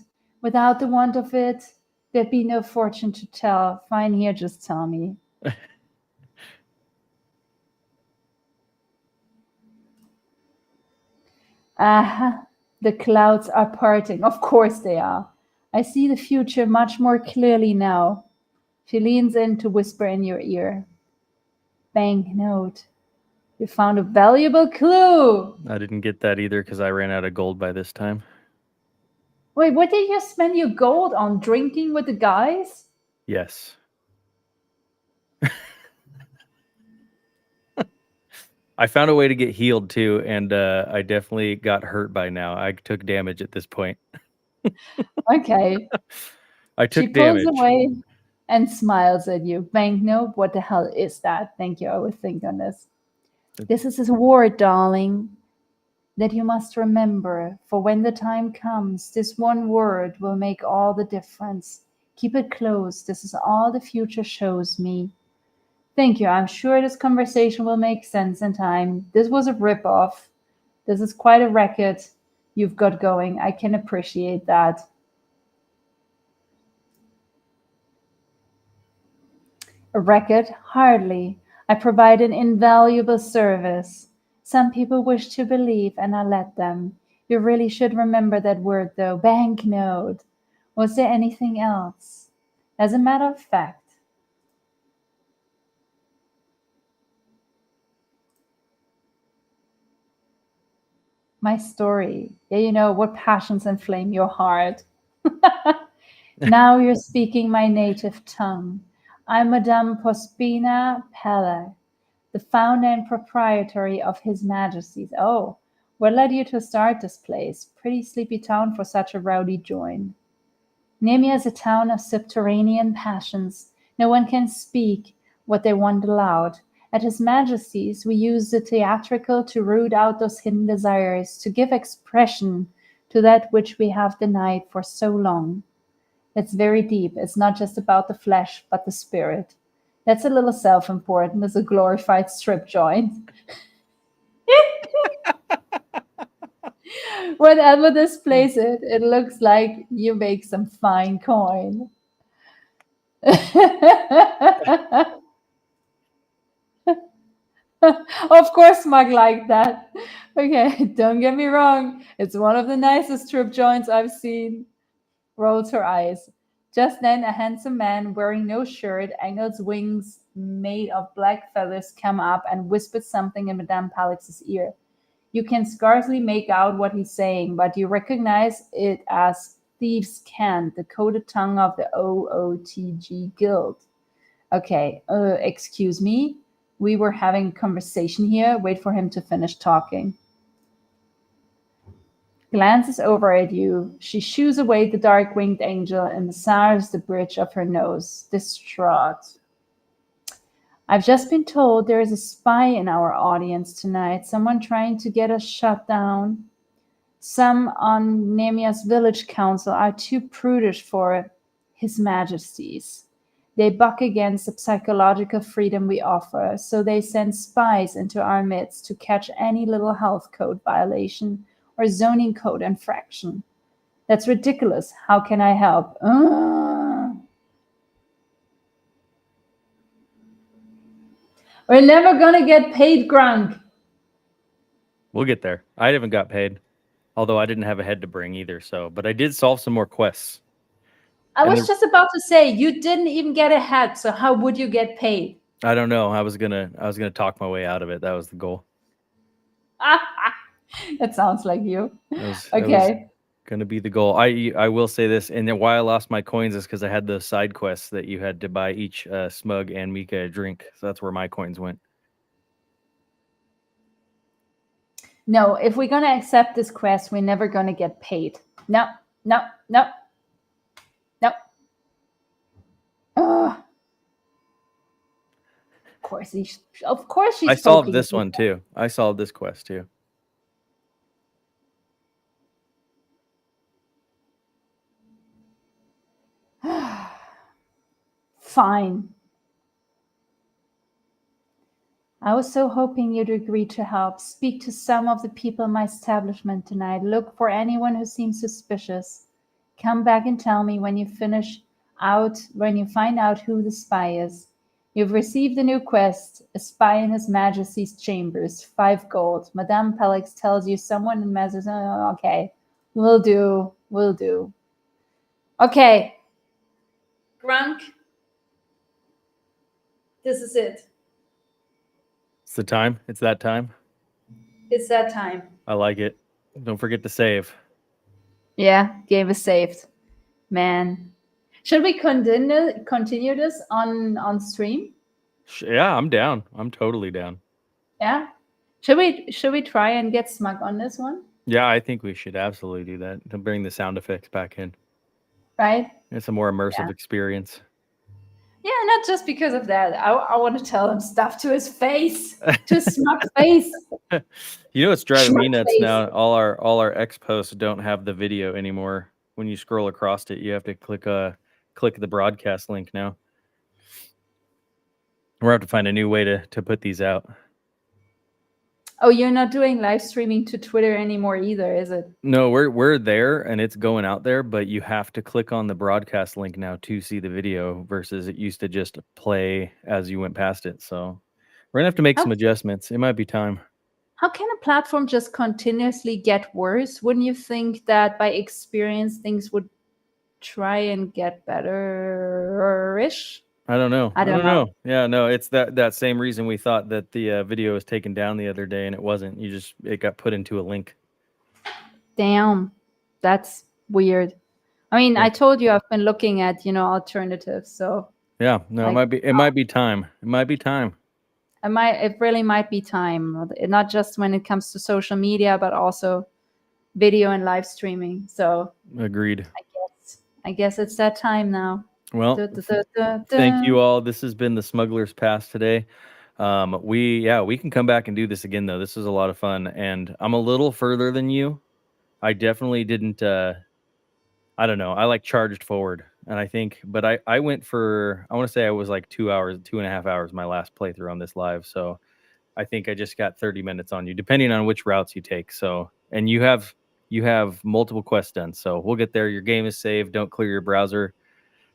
Without the want of it, there'd be no fortune to tell. Fine here, just tell me. Aha, the clouds are parting. Of course they are. I see the future much more clearly now. She leans in to whisper in your ear. Banknote. You found a valuable clue. I didn't get that either because I ran out of gold by this time. Wait, what did you spend your gold on? Drinking with the guys? Yes. I found a way to get healed too, and I definitely got hurt by now. I took damage at this point. Okay. I She took pulls damage. away and smiles at you. Banknote, what the hell is that? Thank you. I will think on this. This is a word, darling, that you must remember. For when the time comes, this one word will make all the difference. Keep it close. This is all the future shows me. Thank you. I'm sure this conversation will make sense in time. This was a ripoff. This is quite a racket you've got going. I can appreciate that. A racket? Hardly. I provide an invaluable service. Some people wish to believe, and I let them. You really should remember that word, though. Banknote. Was there anything else? As a matter of fact, my story. Yeah, you know what passions inflame your heart. Now you're speaking my native tongue. I'm Madame Pospina Pelle, the founder and proprietary of His Majesty's. Oh, what led you to start this place? Pretty sleepy town for such a rowdy joint. Nemea is a town of subterranean passions. No one can speak what they want aloud. At His Majesty's, we use the theatrical to root out those hidden desires, to give expression to that which we have denied for so long. It's very deep. It's not just about the flesh, but the spirit. That's a little self-important as a glorified strip joint. Whenever this plays it, it looks like you make some fine coin. Of course, Smug like that. Okay, don't get me wrong. It's one of the nicest strip joints I've seen. Rolls her eyes. Just then, a handsome man wearing no shirt, angled wings made of black feathers, came up and whispered something in Madame Palix's ear. You can scarcely make out what he's saying, but you recognize it as thieves' cant, the coded tongue of the OOTG Guild. Okay, excuse me. We were having a conversation here. Wait for him to finish talking. Glances over at you. She shoos away the dark winged angel and massages the bridge of her nose, distraught. I've just been told there is a spy in our audience tonight, someone trying to get us shut down. Some on Nemia's village council are too prudish for His Majesty's. They buck against the psychological freedom we offer, so they send spies into our midst to catch any little health code violation or zoning code infraction. That's ridiculous. How can I help? We're never gonna get paid, Grunk. We'll get there. I haven't got paid, although I didn't have a head to bring either. So, but I did solve some more quests. I And was just about to say you didn't even get a head, so how would you get paid? I don't know. I was gonna talk my way out of it. That was the goal. That sounds like you. That was Okay. gonna be the goal. I will say this, and then why I lost my coins is because I had the side quests that you had to buy each Smug and Mika a drink. So that's where my coins went. No, if we're gonna accept this quest, we're never gonna get paid. No, no, no, no. Ugh. Of course she's I solved poking this you. one too. I solved this quest too. Fine. I was so hoping you'd agree to help. Speak to some of the people in my establishment tonight. Look for anyone who seems suspicious. Come back and tell me when you find out who the spy is. You've received a new quest, a spy in His Majesty's chambers, 5 gold. Madame Pelix tells you someone in Majesty's. Oh, okay, will do. Okay. Grunk, This is it. It's the time. It's that time. It's that time. I like it. Don't forget to save. Yeah, game is saved. Man. Should we continue this on stream? Yeah, I'm down. I'm totally down. Yeah. Should we try and get Smug on this one? Yeah, I think we should absolutely do that. To bring the sound effects back in. Right? It's a more immersive experience. Yeah, not just because of that. I want to tell him stuff to his face, to Smug face. You know what's driving me Schmuck nuts face. now? All our X posts don't have the video anymore. When you scroll across it, you have to click the broadcast link now. We're have to find a new way to put these out. Oh, you're not doing live streaming to Twitter anymore either, is it? No, we're there and it's going out there, but you have to click on the broadcast link now to see the video versus it used to just play as you went past it. So we're gonna have to make some adjustments. It might be time. How can a platform just continuously get worse? Wouldn't you think that by experience things would try and get better-ish? I don't know. I don't know. Yeah, no, it's that same reason we thought that the video was taken down the other day and it wasn't. It got put into a link. Damn, that's weird. I mean, Yeah. I told you I've been looking at, alternatives. So Yeah, no, it might be time. It might be time. it really might be time. Not just when it comes to social media, but also video and live streaming. So Agreed. I guess it's that time now. Well, thank you all. This has been the Smugglers Pass today. We can come back and do this again though. This was a lot of fun, and I'm a little further than you. I definitely didn't. I don't know. I like charged forward, and I think, but I went for. I want to say I was like 2.5 hours my last playthrough on this live. So I think I just got 30 minutes on you, depending on which routes you take. So, and you have multiple quests done. So we'll get there. Your game is saved. Don't clear your browser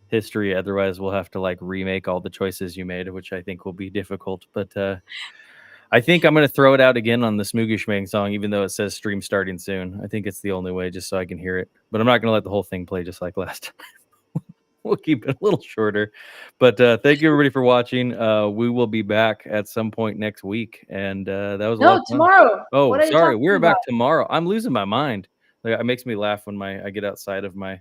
history, otherwise we'll have to like remake all the choices you made, which I think will be difficult. But I think I'm going to throw it out again on the Smugishmang song, even though it says stream starting soon. I think it's the only way, just so I can hear it. But I'm not going to let the whole thing play just like last time. We'll keep it a little shorter. But thank you everybody for watching. We will be back at some point next week, and that was a lot of fun. Tomorrow. Oh, What are you sorry, talking we're back about? tomorrow. I'm losing my mind. Like, it makes me laugh when I get outside of my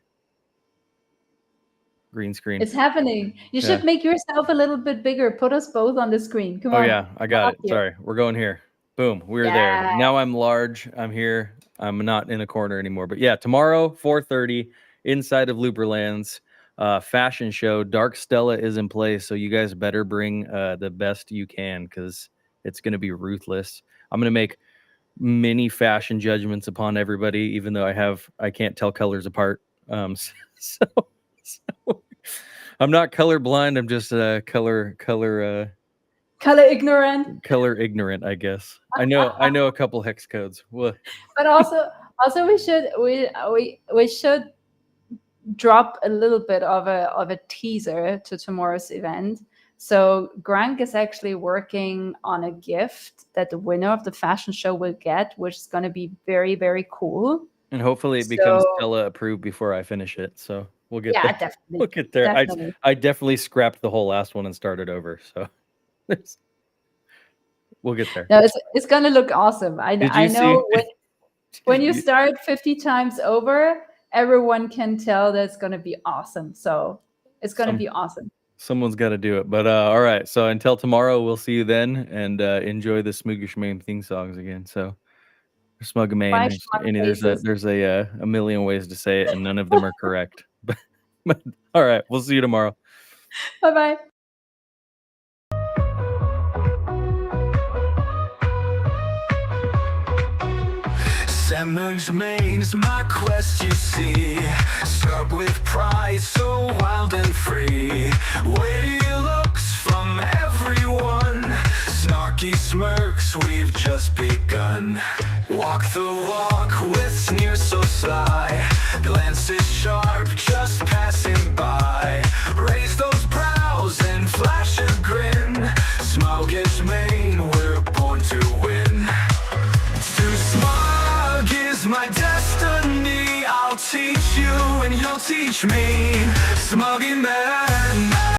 green screen. It's happening. You should make yourself a little bit bigger. Put us both on the screen. Come on. Oh yeah, I got it. Here. Sorry, we're going here. Boom, we're there. Now I'm large. I'm here. I'm not in a corner anymore. But yeah, tomorrow 4:30 inside of Luberlands fashion show. Dark Stella is in place, so you guys better bring the best you can because it's going to be ruthless. I'm going to make many fashion judgments upon everybody, even though I can't tell colors apart. So I'm not color blind. I'm just color ignorant, I guess. I know a couple hex codes. What? But also we should drop a little bit of a teaser to tomorrow's event. So Grank is actually working on a gift that the winner of the fashion show will get, which is going to be very, very cool. And hopefully it becomes Stella approved before I finish it. So we'll get there. Definitely. We'll get there. Definitely. I definitely scrapped the whole last one and started over. So we'll get there. No, it's going to look awesome. I know when you start 50 times over, everyone can tell that it's going to be awesome. So it's going to be awesome. Someone's got to do it. But all right. So until tomorrow, we'll see you then, and enjoy the Smugishmang theme songs again. So Smuggerman. There's a million ways to say it, and none of them are correct. But all right, we'll see you tomorrow. Bye-bye. Smugishmang's my quest, you see. Start with pride, so wild and free. Witty looks from everyone. Snarky smirks, we've just begun. Walk the walk with sneers so sly. Glances sharp, just passing by. Raise those brows and flash a grin. Smugishmang, we're born to win. To smug is my destiny. I'll teach you and you'll teach me. Smugging man.